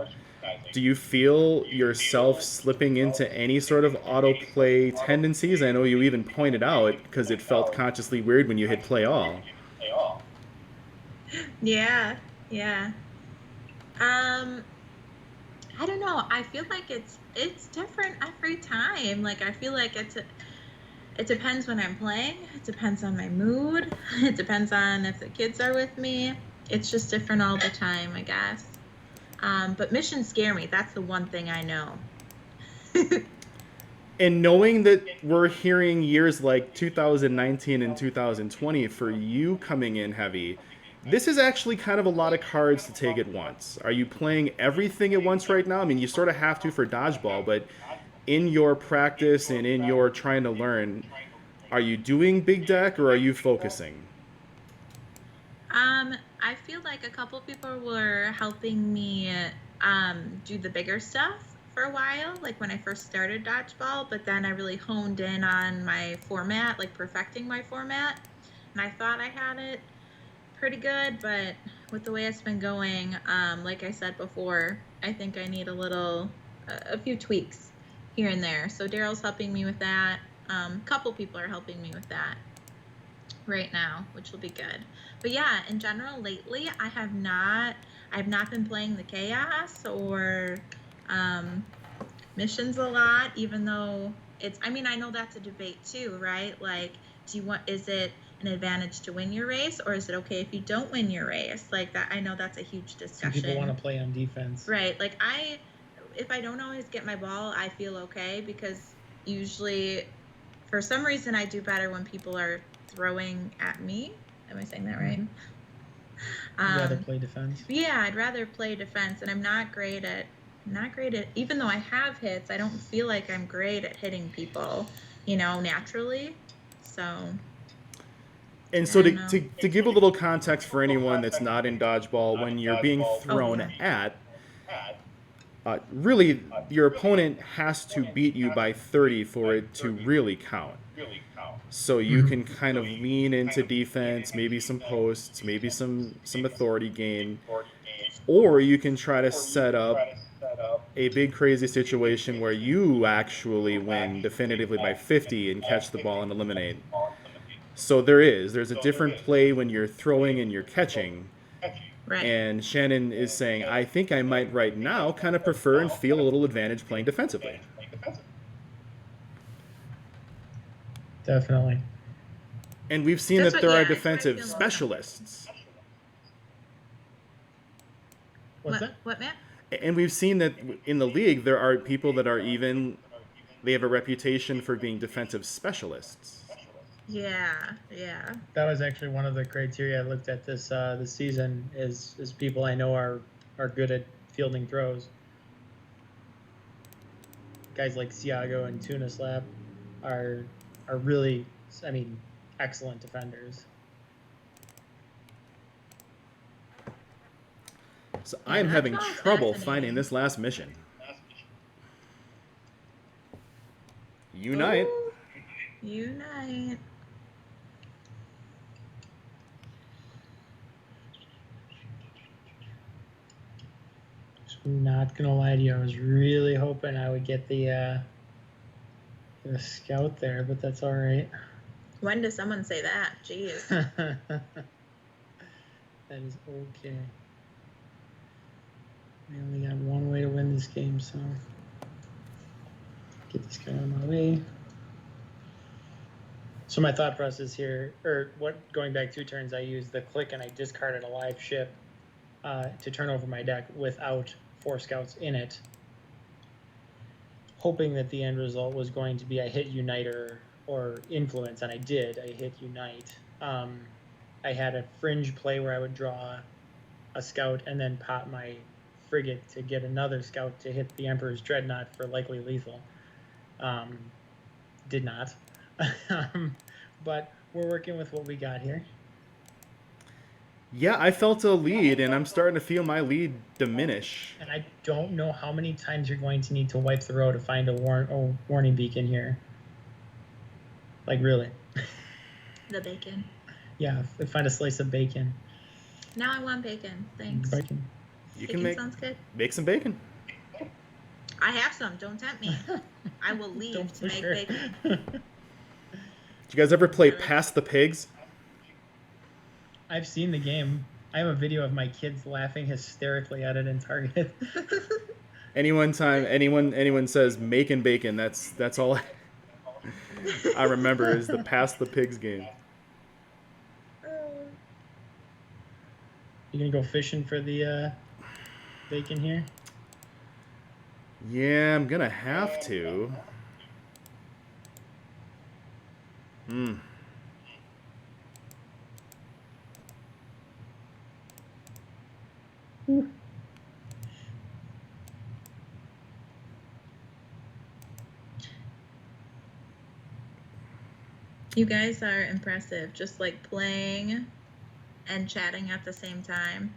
Do you feel yourself slipping into any sort of autoplay tendencies? I know you even pointed out because it felt consciously weird when you hit play all. Yeah. I don't know. I feel like it's different every time. Like I feel like it depends when I'm playing. It depends on my mood. It depends on if the kids are with me. It's just different all the time, I guess. But missions scare me. That's the one thing I know. And knowing that we're hearing years like 2019 and 2020 for you coming in heavy, this is actually kind of a lot of cards to take at once. Are you playing everything at once right now? I mean, you sort of have to for Dodgeball, but in your practice and in your trying to learn, are you doing big deck or are you focusing? I feel like a couple people were helping me do the bigger stuff for a while, like when I first started Dodgeball, but then I really honed in on my format, like perfecting my format. And I thought I had it pretty good, but with the way it's been going, like I said before, I think I need a few tweaks here and there. So Daryl's helping me with that. A couple people are helping me with that right now, which will be good. But yeah, in general, lately I've not been playing the chaos or missions a lot, even though I mean, I know that's a debate too, right? Like, is it an advantage to win your race, or is it okay if you don't win your race? Like that, I know that's a huge discussion. Some people want to play on defense. Right. Like if I don't always get my ball, I feel okay because usually for some reason I do better when people are throwing at me. Am I saying that right? I'd rather play defense. Yeah, I'd rather play defense, and I'm not great at even though I have hits, I don't feel like I'm great at hitting people, naturally. So And so to give a little context for anyone that's not in Dodgeball, when you're being thrown at, really your opponent has to beat you by 30 for it to really count. So you can kind of lean into defense, maybe some posts, maybe some authority gain, or you can try to set up a big crazy situation where you actually win definitively by 50 and catch the ball and eliminate. So there's a different play when you're throwing and you're catching. Right. And Shannon is saying, I think I might right now kind of prefer and feel a little advantage playing defensively. definitely. And we've seen That's that what- there yeah, are it's what I defensive feel now. specialists. What's that? What, Matt? And we've seen that in the league, there are people that are even, they have a reputation for being defensive specialists. Yeah. That was actually one of the criteria I looked at this season is people I know are good at fielding throws. Guys like Siago and Tuna Slap are really, I mean, excellent defenders. So Yeah, I'm having Dodgeball is trouble fascinating. finding this last mission. Unite. Ooh, unite. I'm not gonna lie to you, I was really hoping I would get the scout there, but that's all right. When does someone say that? Jeez. That is okay. We only got one way to win this game, so get this guy out of my way. So my thought process here, going back 2 turns, I used the click and I discarded a live ship to turn over my deck without 4 scouts in it, hoping that the end result was going to be I hit Unite or Influence, and I did. I hit Unite. I had a fringe play where I would draw a scout and then pop my frigate to get another scout to hit the Emperor's Dreadnought for likely lethal. Did not. But we're working with what we got here. Yeah, I felt a lead, and I'm starting to feel my lead diminish. And I don't know how many times you're going to need to wipe the row to find a warning beacon here. Like, really. The bacon. Yeah, find a slice of bacon. Now I want bacon. Thanks. Bacon. You Bacon can sounds good. make some bacon. I have some. Don't tempt me. I will leave Don't to make push her. bacon. Did you guys ever play Pass the Pigs? I've seen the game. I have a video of my kids laughing hysterically at it in Target. Anyone says making bacon, that's all I remember is the Pass the Pigs game. You gonna go fishing for the bacon here? Yeah, I'm gonna have to. You guys are impressive. Just like playing and chatting at the same time.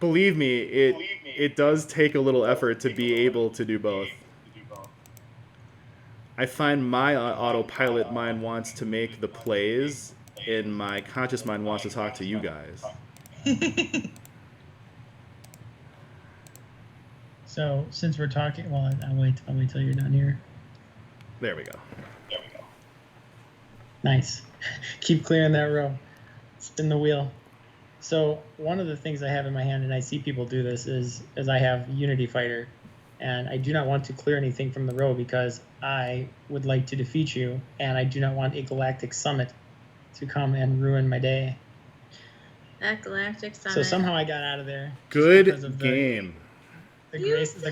Believe me, it does take a little effort to be able to do both. I find my autopilot mind wants to make the plays, and my conscious mind wants to talk to you guys. So since we're talking, well, I'll wait till you're done here. There we go. Nice. Keep clearing that row. Spin the wheel. So one of the things I have in my hand, and I see people do this, is I have Unity Fighter, and I do not want to clear anything from the row because I would like to defeat you, and I do not want a Galactic Summit to come and ruin my day. That Galactic Summit. So somehow I got out of there. Good because of game. The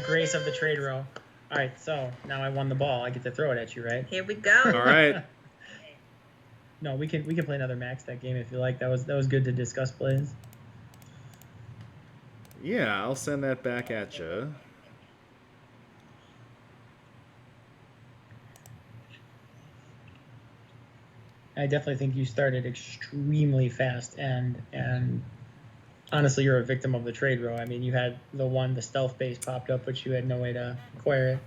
grace of the trade row. All right, so now I won the ball. I get to throw it at you, right? Here we go. All right. No, we can play another max that game if you like. That was good to discuss plays. Yeah, I'll send that back at you. I definitely think you started extremely fast, and honestly, you're a victim of the trade row. I mean, you had the stealth base popped up, but you had no way to acquire it.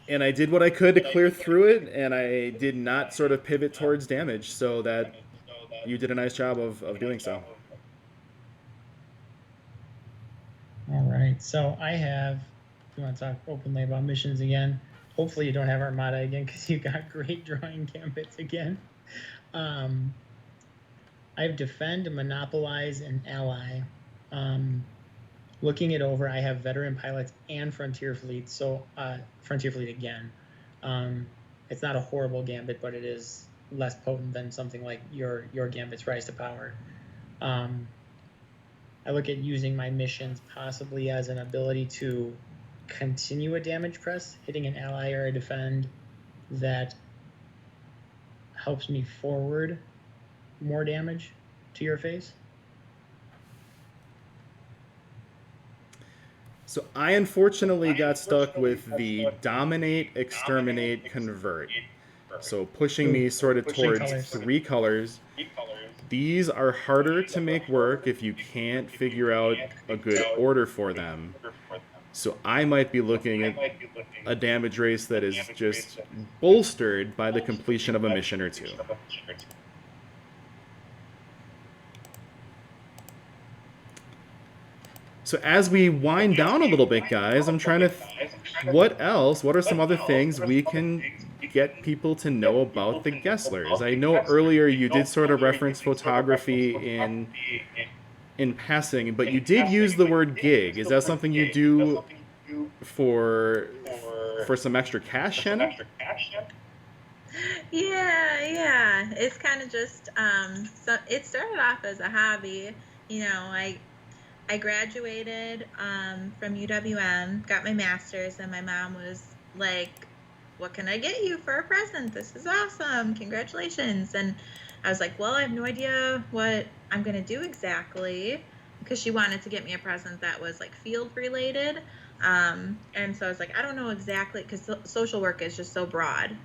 And I did what I could to clear through it, and I did not sort of pivot towards damage, so that you did a nice job of doing so. All right, so I have, if you want to talk openly about missions again, hopefully you don't have Armada again because you got great drawing gambits again. I have Defend, Monopolize, and Ally. Looking it over, I have Veteran Pilots and Frontier Fleet, so Frontier Fleet again. it's not a horrible gambit, but it is less potent than something like your gambit's Rise to Power. I look at using my missions possibly as an ability to continue a damage press, hitting an ally or a defend that helps me forward more damage to your face. So I unfortunately got stuck with the dominate, exterminate, convert. So pushing me sort of towards colors. 3 colors. These are harder to make work if you can't figure out a good order for them. So I might be looking at a damage race that is just bolstered by the completion of a mission or two. So as we wind down a little bit, guys, I'm trying to... what are some other things we can get people to know about the Gesslers? I know earlier you did sort of reference photography in passing, but you did use the word gig. Is that something you do for some extra cash, Shannon? Yeah. It's kind of just so it started off as a hobby. I graduated from UWM, got my master's, and my mom was like, "What can I get you for a present? This is awesome! Congratulations!" And I was like, "Well, I have no idea what I'm gonna do exactly," because she wanted to get me a present that was like field related. And so I was like, I don't know exactly, because social work is just so broad,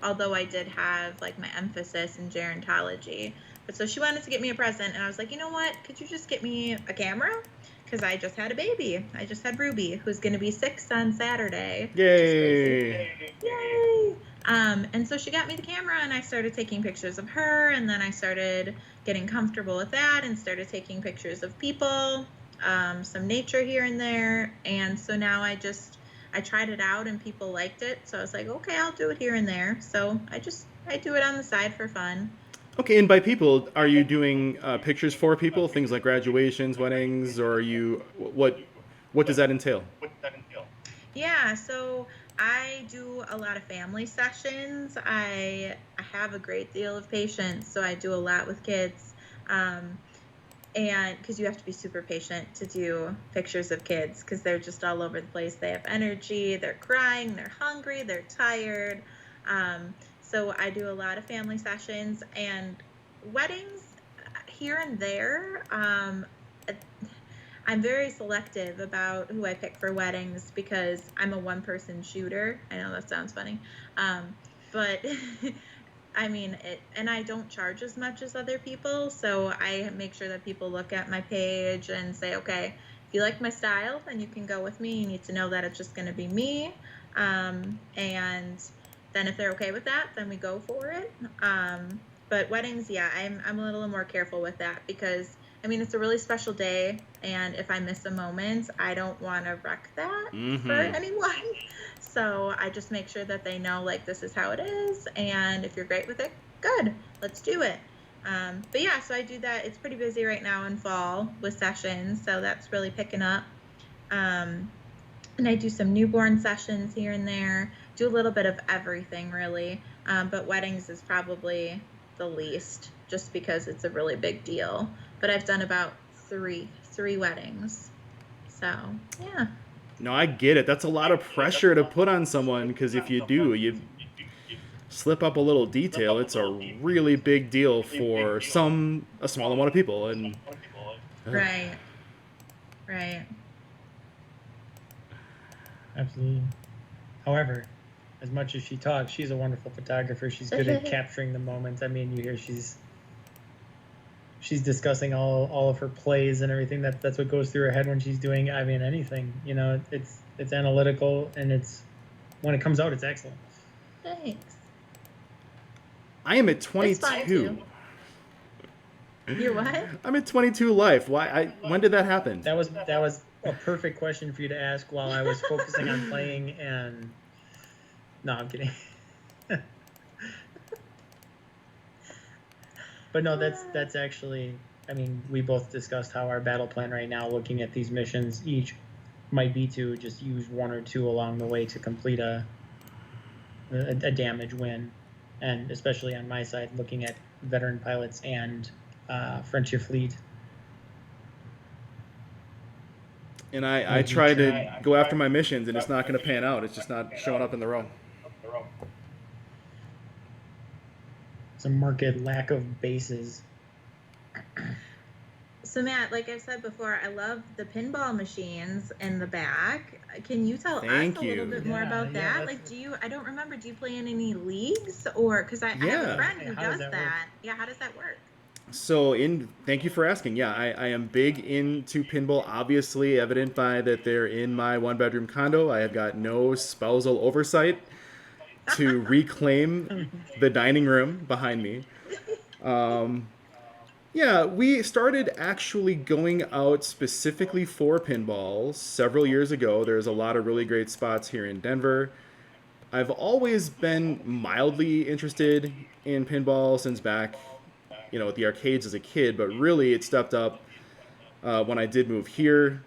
although I did have like my emphasis in gerontology. But so she wanted to get me a present, and I was like, you know what, could you just get me a camera? Because I just had a baby. I just had Ruby, who's going to be 6 on Saturday. Yay! Yay! And so she got me the camera, and I started taking pictures of her, and then I started getting comfortable with that and started taking pictures of people, some nature here and there. And so now I tried it out, and people liked it. So I was like, okay, I'll do it here and there. So I do it on the side for fun. Okay, and by people, are you doing pictures for people, things like graduations, weddings, or are you what does that entail? Yeah, so I do a lot of family sessions. I have a great deal of patience, so I do a lot with kids. And because you have to be super patient to do pictures of kids, because they're just all over the place. They have energy, they're crying, they're hungry, they're tired. So I do a lot of family sessions and weddings here and there. I'm very selective about who I pick for weddings because I'm a one-person shooter. I know that sounds funny. But I mean, and I don't charge as much as other people. So I make sure that people look at my page and say, okay, if you like my style, then you can go with me. You need to know that it's just going to be me. And then if they're okay with that, then we go for it. But weddings, yeah, I'm a little more careful with that because, I mean, it's a really special day. And if I miss a moment, I don't want to wreck that for anyone. So I just make sure that they know, like, this is how it is. And if you're great with it, good, let's do it. But yeah, so I do that. It's pretty busy right now in fall with sessions. So that's really picking up. And I do some newborn sessions here and there. Do a little bit of everything, really. But weddings is probably the least, just because it's a really big deal. But I've done about three weddings. So, yeah. No, I get it. That's a lot of pressure to put on someone, because if you slip up a little detail, it's a really big deal for a small amount of people. And Right. Absolutely. However, as much as she talks, she's a wonderful photographer. She's good at capturing the moments. I mean, you hear she's discussing all of her plays and everything. That's what goes through her head when she's doing, I mean, anything. It's analytical, and it's when it comes out, it's excellent. Thanks. I am at 22. You're what? I'm at 22 life. When did that happen? That was a perfect question for you to ask while I was focusing on playing. And no, I'm kidding. But no, that's actually, I mean, we both discussed how our battle plan right now, looking at these missions, each might be to just use 1 or 2 along the way to complete a a damage win, and especially on my side, looking at veteran pilots and Frontier Fleet. And I try to go after my missions, and it's not going to pan out. It's just not showing up in the row. It's a marked lack of bases. So Matt, like I've said before, I love the pinball machines in the back. Can you tell us a little bit more about that? Like, I don't remember, do you play in any leagues, or, because I have a friend who does that. Yeah, how does that work? So, thank you for asking. Yeah, I am big into pinball, obviously evident by that they're in my one-bedroom condo. I have got no spousal oversight to reclaim the dining room behind me. Yeah, we started actually going out specifically for pinball several years ago. There's a lot of really great spots here in Denver. I've always been mildly interested in pinball since back, at the arcades as a kid, but really it stepped up when I did move here.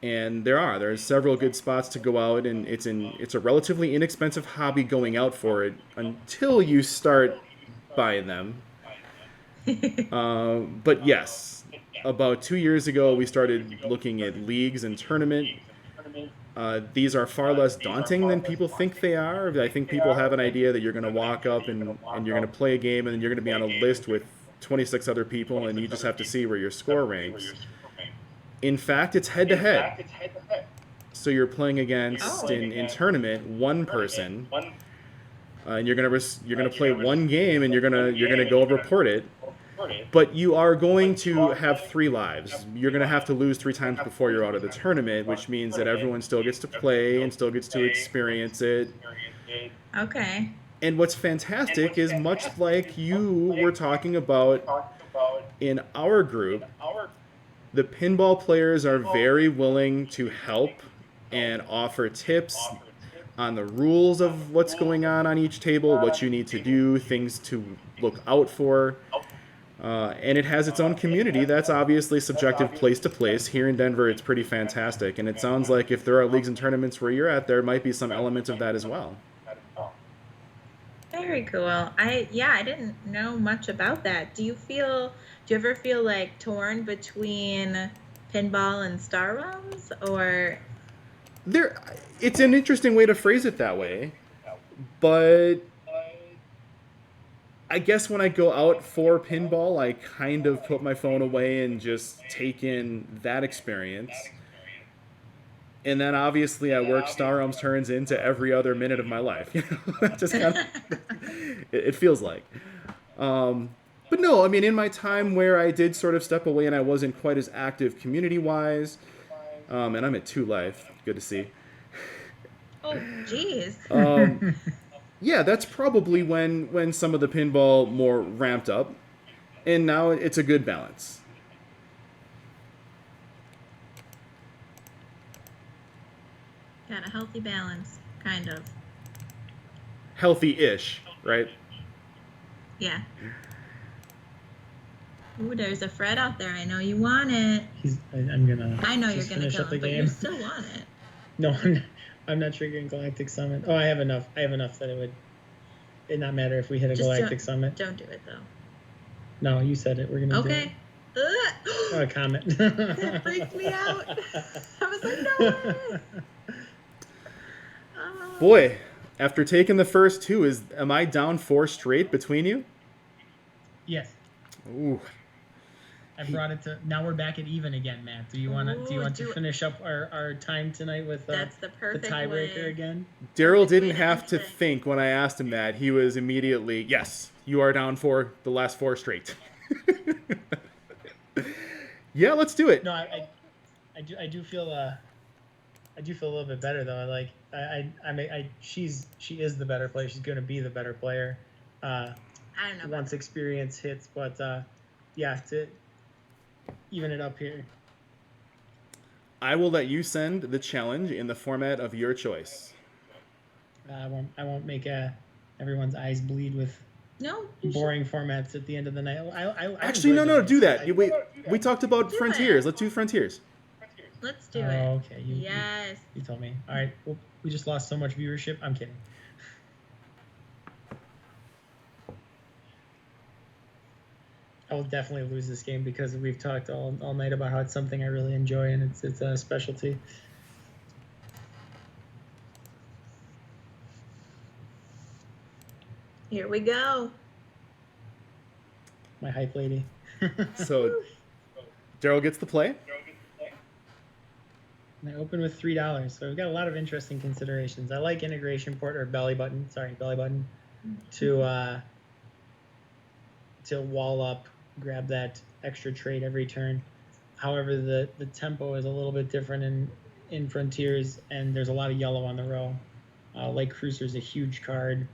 And there's several good spots to go out, and it's a relatively inexpensive hobby going out for it until you start buying them. But yes, about 2 years ago, we started looking at leagues and tournament. These are far less daunting than people think they are. I think people have an idea that you're going to walk up and you're going to play a game, and then you're going to be on a list with 26 other people, and you just have to see where your score ranks. In fact, it's head-to-head. So you're playing against, in tournament, one person, and you're gonna play one game, and you're gonna go report it. But you are going to have 3 lives. You're going to have to lose 3 times before you're out of the tournament, which means that everyone still gets to play and still gets to experience it. Okay. And what's fantastic is, much like you were talking about in our group, the pinball players are very willing to help and offer tips on the rules of what's going on each table, what you need to do, things to look out for. And it has its own community that's obviously subjective place to place. Here in Denver, it's pretty fantastic. And it sounds like if there are leagues and tournaments where you're at, there might be some element of that as well. Very cool. I didn't know much about that. Do you ever feel like torn between pinball and Star Realms, or? It's an interesting way to phrase it that way, but I guess when I go out for pinball, I kind of put my phone away and just take in that experience. And then obviously I work Star Realms turns into every other minute of my life. Just kind of, it feels like. But no, I mean, in my time where I did sort of step away and I wasn't quite as active community-wise, and I'm at 2 Life, good to see. Oh, geez. Yeah, that's probably when some of the pinball more ramped up, and now it's a good balance. Got a healthy balance, kind of. Healthy-ish, right? Yeah. Ooh, there's a Fred out there. I know you want it. I know you're gonna kill him, but you still want it. No, I'm not triggering Galactic Summit. Oh, I have enough that it'd not matter if we hit a Galactic Summit. Don't do it, though. No, you said it. We're going to do it. Okay. Oh, a comment. That freaked me out. I was like, no. Boy, after taking the first 2, am I down 4 straight between you? Yes. Ooh. I brought it to. Now we're back at even again, Matt. Do you want to finish up our time tonight with that's the perfect tiebreaker way. Again? Daryl didn't have to think when I asked him that. He was immediately, yes, you are down for the last 4 straight. Yeah, let's do it. No, I do feel a little bit better though. She is the better player. She's going to be the better player. I don't know. Once experience hits, but yeah, to even it up here. I will let you send the challenge in the format of your choice. I won't make everyone's eyes bleed with boring formats at the end of the night. Actually, no, do that. We talked about Frontiers. Let's do Frontiers. Let's do it. Oh, okay. Yes. You told me. All right. Well, we just lost so much viewership. I'm kidding. I will definitely lose this game because we've talked all night about how it's something I really enjoy and it's a specialty. Here we go. My hype lady. So Daryl gets the play. And I open with $3, so we've got a lot of interesting considerations. I like integration port or belly button to wall up, grab that extra trade every turn. However, the tempo is a little bit different in Frontiers, and there's a lot of yellow on the row. Light Cruiser is a huge card.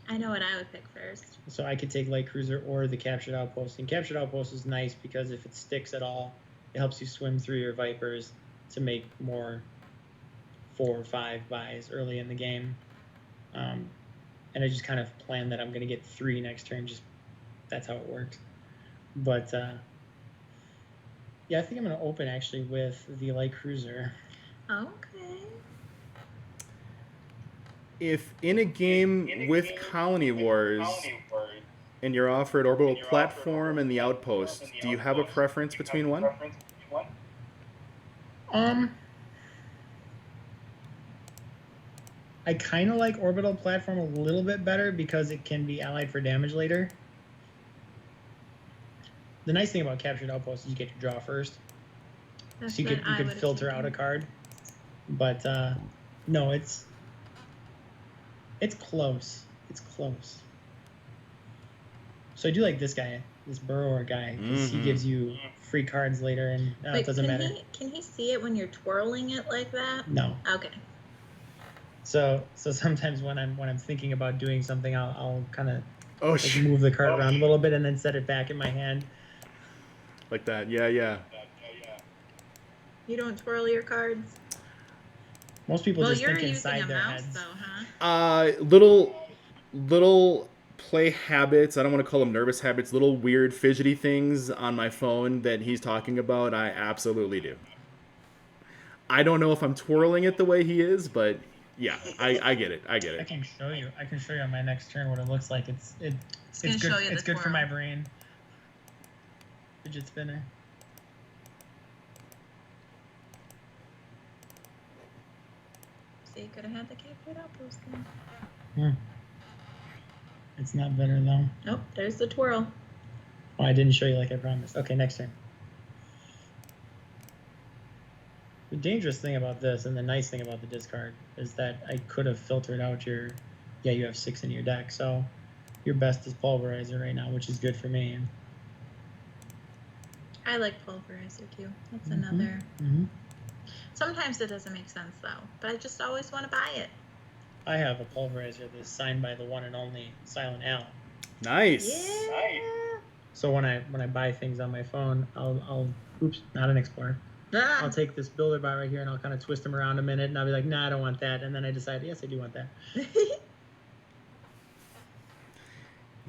I know what I would pick first. So I could take Light Cruiser or the Captured Outpost. And Captured Outpost is nice because if it sticks at all, it helps you swim through your Vipers to make more 4 or 5 buys early in the game. And I just kind of plan that I'm going to get 3 next turn. Just that's how it works. But yeah, I think I'm going to open actually with the Light Cruiser. Okay. If in a game with Colony Wars and you're offered Orbital Platform and the Outpost, do you have a preference between one? I kind of like Orbital Platform a little bit better because it can be allied for damage later. The nice thing about Captured Outpost is you get to draw first. That's So you could filter out a card. But no, it's close. It's close. So I do like this guy, this Burrower guy, because he gives you free cards later, and it doesn't matter. Can he see it when you're twirling it like that? No. Okay. So sometimes when I'm thinking about doing something, I'll kind of move the card around a little bit and then set it back in my hand. Like that, yeah. You don't twirl your cards? Most people just think you're inside using a their mouse heads. though, huh? Little play habits. I don't want to call them nervous habits. Little weird fidgety things on my phone that he's talking about. I absolutely do. I don't know if I'm twirling it the way he is, but yeah, I get it. I can show you. I can show you on my next turn what it looks like. It's good. It's good for my brain. Fidget spinner. So you could have had the Captured Outpost then. It's not better though. Nope, there's the twirl. Oh, I didn't show you like I promised. Okay, next turn. The dangerous thing about this and the nice thing about the discard is that I could have filtered out you have 6 in your deck, so your best is Pulverizer right now, which is good for me. I like Pulverizer too. That's another. Sometimes it doesn't make sense though, but I just always want to buy it. I have a Pulverizer that's signed by the one and only Silent Al. Nice. Yeah. Nice. So when I buy things on my phone, I'll oops, not an Explorer. I'll take this builder bot right here and I'll kind of twist them around a minute and I'll be like, nah, I don't want that. And then I decide, yes, I do want that.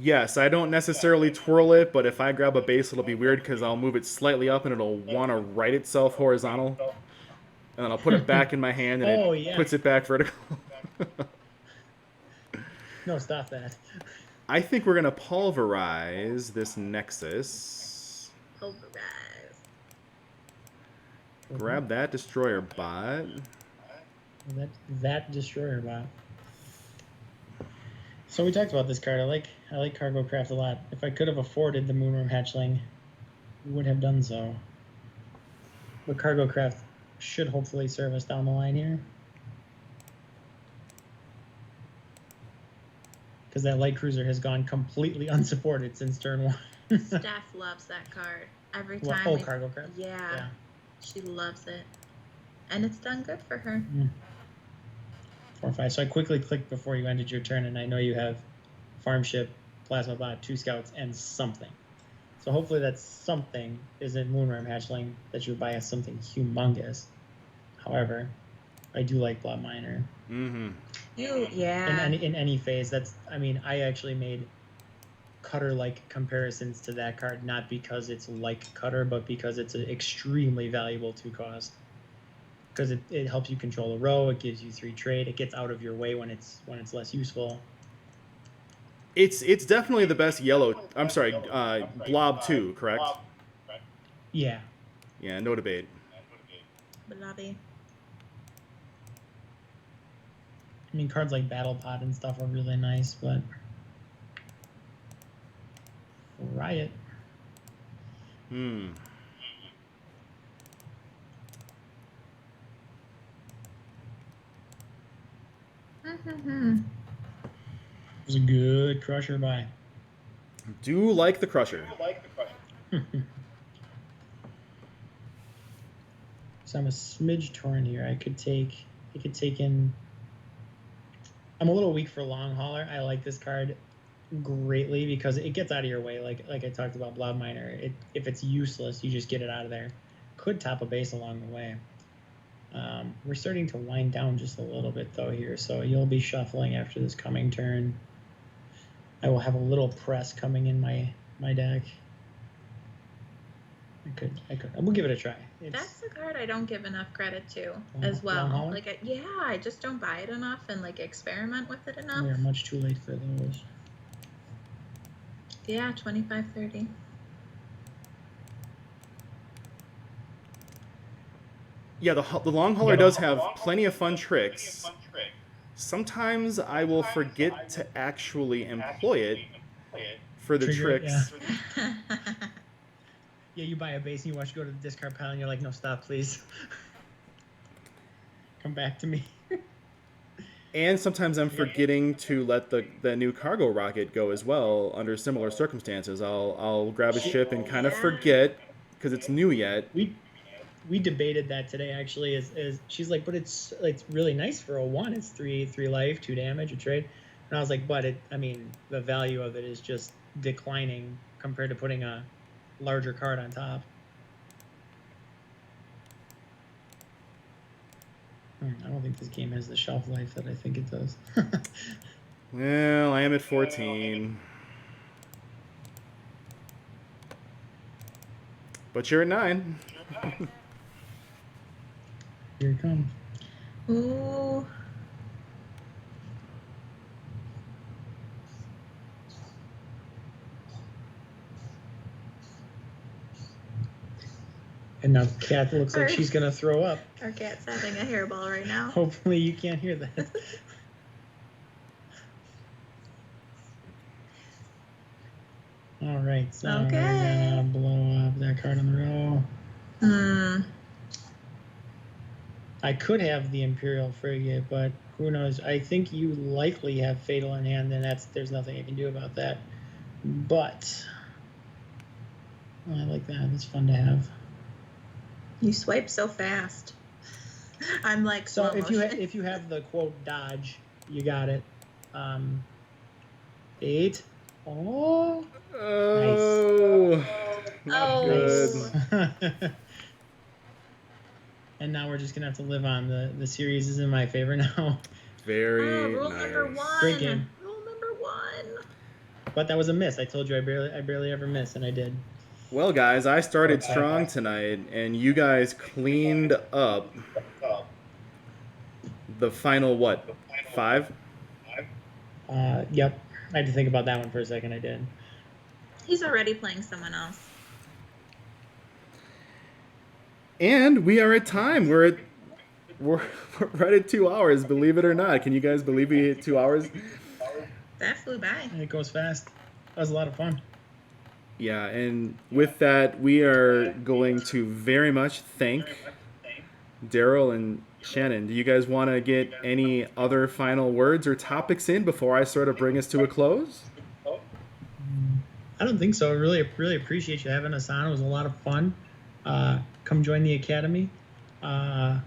Yes, I don't necessarily twirl it, but if I grab a base, it'll be weird because I'll move it slightly up and it'll want to right itself horizontal. And then I'll put it back in my hand and it puts it back vertical. No, stop that. I think we're going to pulverize this Nexus. Pulverize. Grab that Destroyer bot. That Destroyer bot. So we talked about this card. I like Cargo Craft a lot. If I could have afforded the Moonworm Hatchling, we would have done so. But Cargo Craft should hopefully serve us down the line here. Because that Light Cruiser has gone completely unsupported since turn 1. Steph loves that card. Every time. Full Cargo Craft? Yeah. She loves it. And it's done good for her. 4 or 5. So I quickly clicked before you ended your turn, and I know you have Farm Ship, Plasma Bot, 2 Scouts, and something. So hopefully that something isn't Moonworm Hatchling, that you buy as something humongous. However, I do like Blob Miner. Mm-hmm. In any phase, I actually made Cutter-like comparisons to that card, not because it's like Cutter, but because it's an extremely valuable 2-cost. Because it helps you control a row, it gives you 3 trade, it gets out of your way when it's less useful. It's definitely the best yellow. I'm sorry, Blob 2, correct? Yeah. Yeah, no debate. Bloody. I mean, cards like Battle Pod and stuff are really nice, but Riot. Hmm. Mm-hmm. It was a good Crusher buy. Do like the Crusher. So I'm a smidge torn here. I could take in. I'm a little weak for Long Hauler. I like this card greatly because it gets out of your way. Like I talked about Blob Miner. If it's useless, you just get it out of there. Could top a base along the way. We're starting to wind down just a little bit though here, so you'll be shuffling after this coming turn. I will have a little press coming in my deck. I could. We'll give it a try. That's the card I don't give enough credit to Long as well. Hauler? Like, I just don't buy it enough and like experiment with it enough. We are much too late for those. Yeah, 25, 30. Yeah, the Long Hauler does have plenty of fun tricks. Sometimes I will forget to actually employ it for the Trigger it, tricks. yeah. Yeah, you buy a base and you watch it go to the discard pile and you're like, no, stop, please. Come back to me. And sometimes I'm forgetting to let the new cargo rocket go as well under similar circumstances. I'll grab a ship and kind of forget because it's new yet. We debated that today actually. Is she's like, but it's really nice for a 1. It's 3 life, 2 damage, a trade. And I was like, but the value of it is just declining compared to putting a larger card on top. I don't think this game has the shelf life that I think it does. Well, I am at 14. But you're at 9. Here it comes. Ooh. And now Kat looks like she's gonna throw up. Our cat's having a hairball right now. Hopefully you can't hear that. All right, so we're gonna blow up that card on the row. I could have the Imperial Frigate, but who knows? I think you likely have Fatal in hand, and there's nothing I can do about that. But I like that. It's fun to have. You swipe so fast. I'm like, so if you have the quote dodge, you got it. 8. Oh. Oh. Nice. Oh. Nice. And now we're just gonna have to live on the series is in my favor now. Very rule nice. number 1. Great game. Rule number 1. But that was a miss. I told you I barely ever miss, and I did. Well, guys, I started strong tonight, and you guys cleaned up the final, 5? Yep. I had to think about that one for a second. I did. He's already playing someone else. And we are at time. We're right at 2 hours, believe it or not. Can you guys believe we hit 2 hours? That flew by. And it goes fast. That was a lot of fun. Yeah, and with that, we are going to very much thank Daryl and Shannon. Do you guys want to get any other final words or topics in before I sort of bring us to a close? I don't think so. I really appreciate you having us on. It was a lot of fun. Come join the Academy. It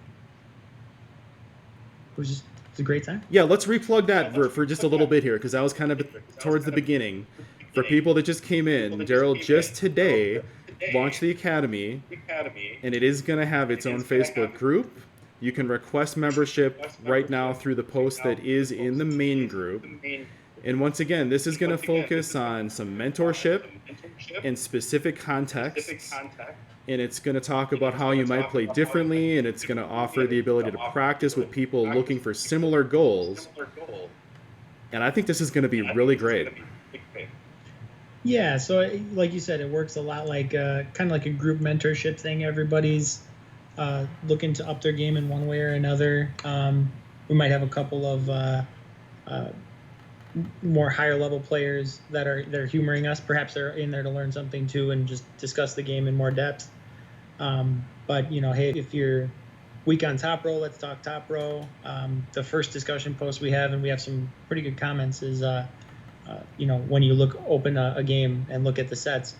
was a great time. Yeah, let's replug that for just a little bit here, because that was kind of towards the beginning. For people that just came in, Daryl just today launched the Academy, and it is going to have its own Facebook group. You can request membership right now through the post that is in the main group. And once again, this is going to focus on some mentorship in specific contexts. And it's going to talk about how you might play differently, and it's going to offer the ability to practice with people looking for similar goals. And I think this is going to be really great. Yeah, so like you said, it works a lot like kind of like a group mentorship thing. Everybody's looking to up their game in one way or another. We might have a couple of uh, more higher level players that are humoring us. Perhaps they're in there to learn something too and just discuss the game in more depth. But hey, if you're weak on top row, let's talk top row. The first discussion post we have, and we have some pretty good comments, is when you open a game and look at the sets,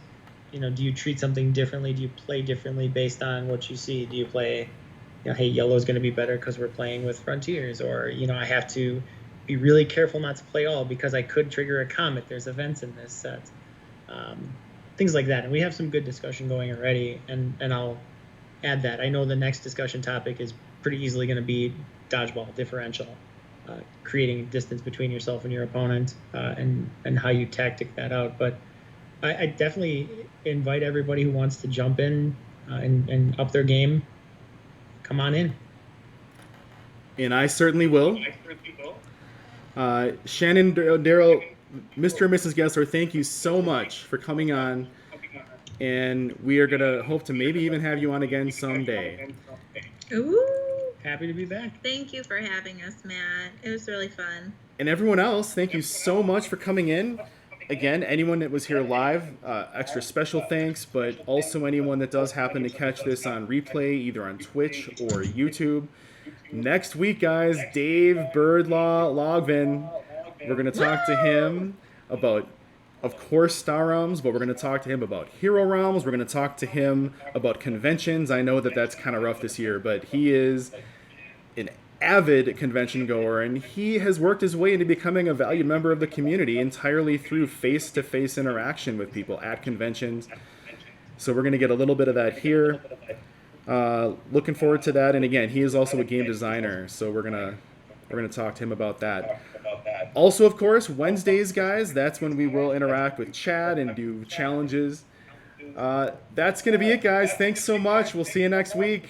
do you treat something differently? Do you play differently based on what you see? Do you play, hey, yellow is going to be better because we're playing with frontiers, or I have to be really careful not to play all because I could trigger a comet. There's events in this set, things like that. And we have some good discussion going already, and I'll add that. I know the next discussion topic is pretty easily going to be dodgeball differential, creating distance between yourself and your opponent, and how you tactic that out. But I definitely invite everybody who wants to jump in and up their game. Come on in. And I certainly will. Shannon, Daryl, Mr. and Mrs. Gessler, thank you so much for coming on. And we are going to hope to maybe even have you on again someday. Ooh. Happy to be back. Thank you for having us, Matt. It was really fun. And everyone else, thank you so much for coming in. Again, anyone that was here live, extra special thanks, but also anyone that does happen to catch this on replay, either on Twitch or YouTube. Next week, guys, Dave Birdlaw Logvin. We're going to talk to him about, of course, Star Realms, but we're going to talk to him about Hero Realms. We're going to talk to him about conventions. I know that that's kind of rough this year, but he is an avid convention goer, and he has worked his way into becoming a valued member of the community entirely through face-to-face interaction with people at conventions. So we're going to get a little bit of that here. Looking forward to that. And again, he is also a game designer, so we're gonna talk to him about that. Also, of course, Wednesdays, guys, that's when we will interact with Chad and do challenges. That's gonna be it, guys. Thanks so much. We'll see you next week.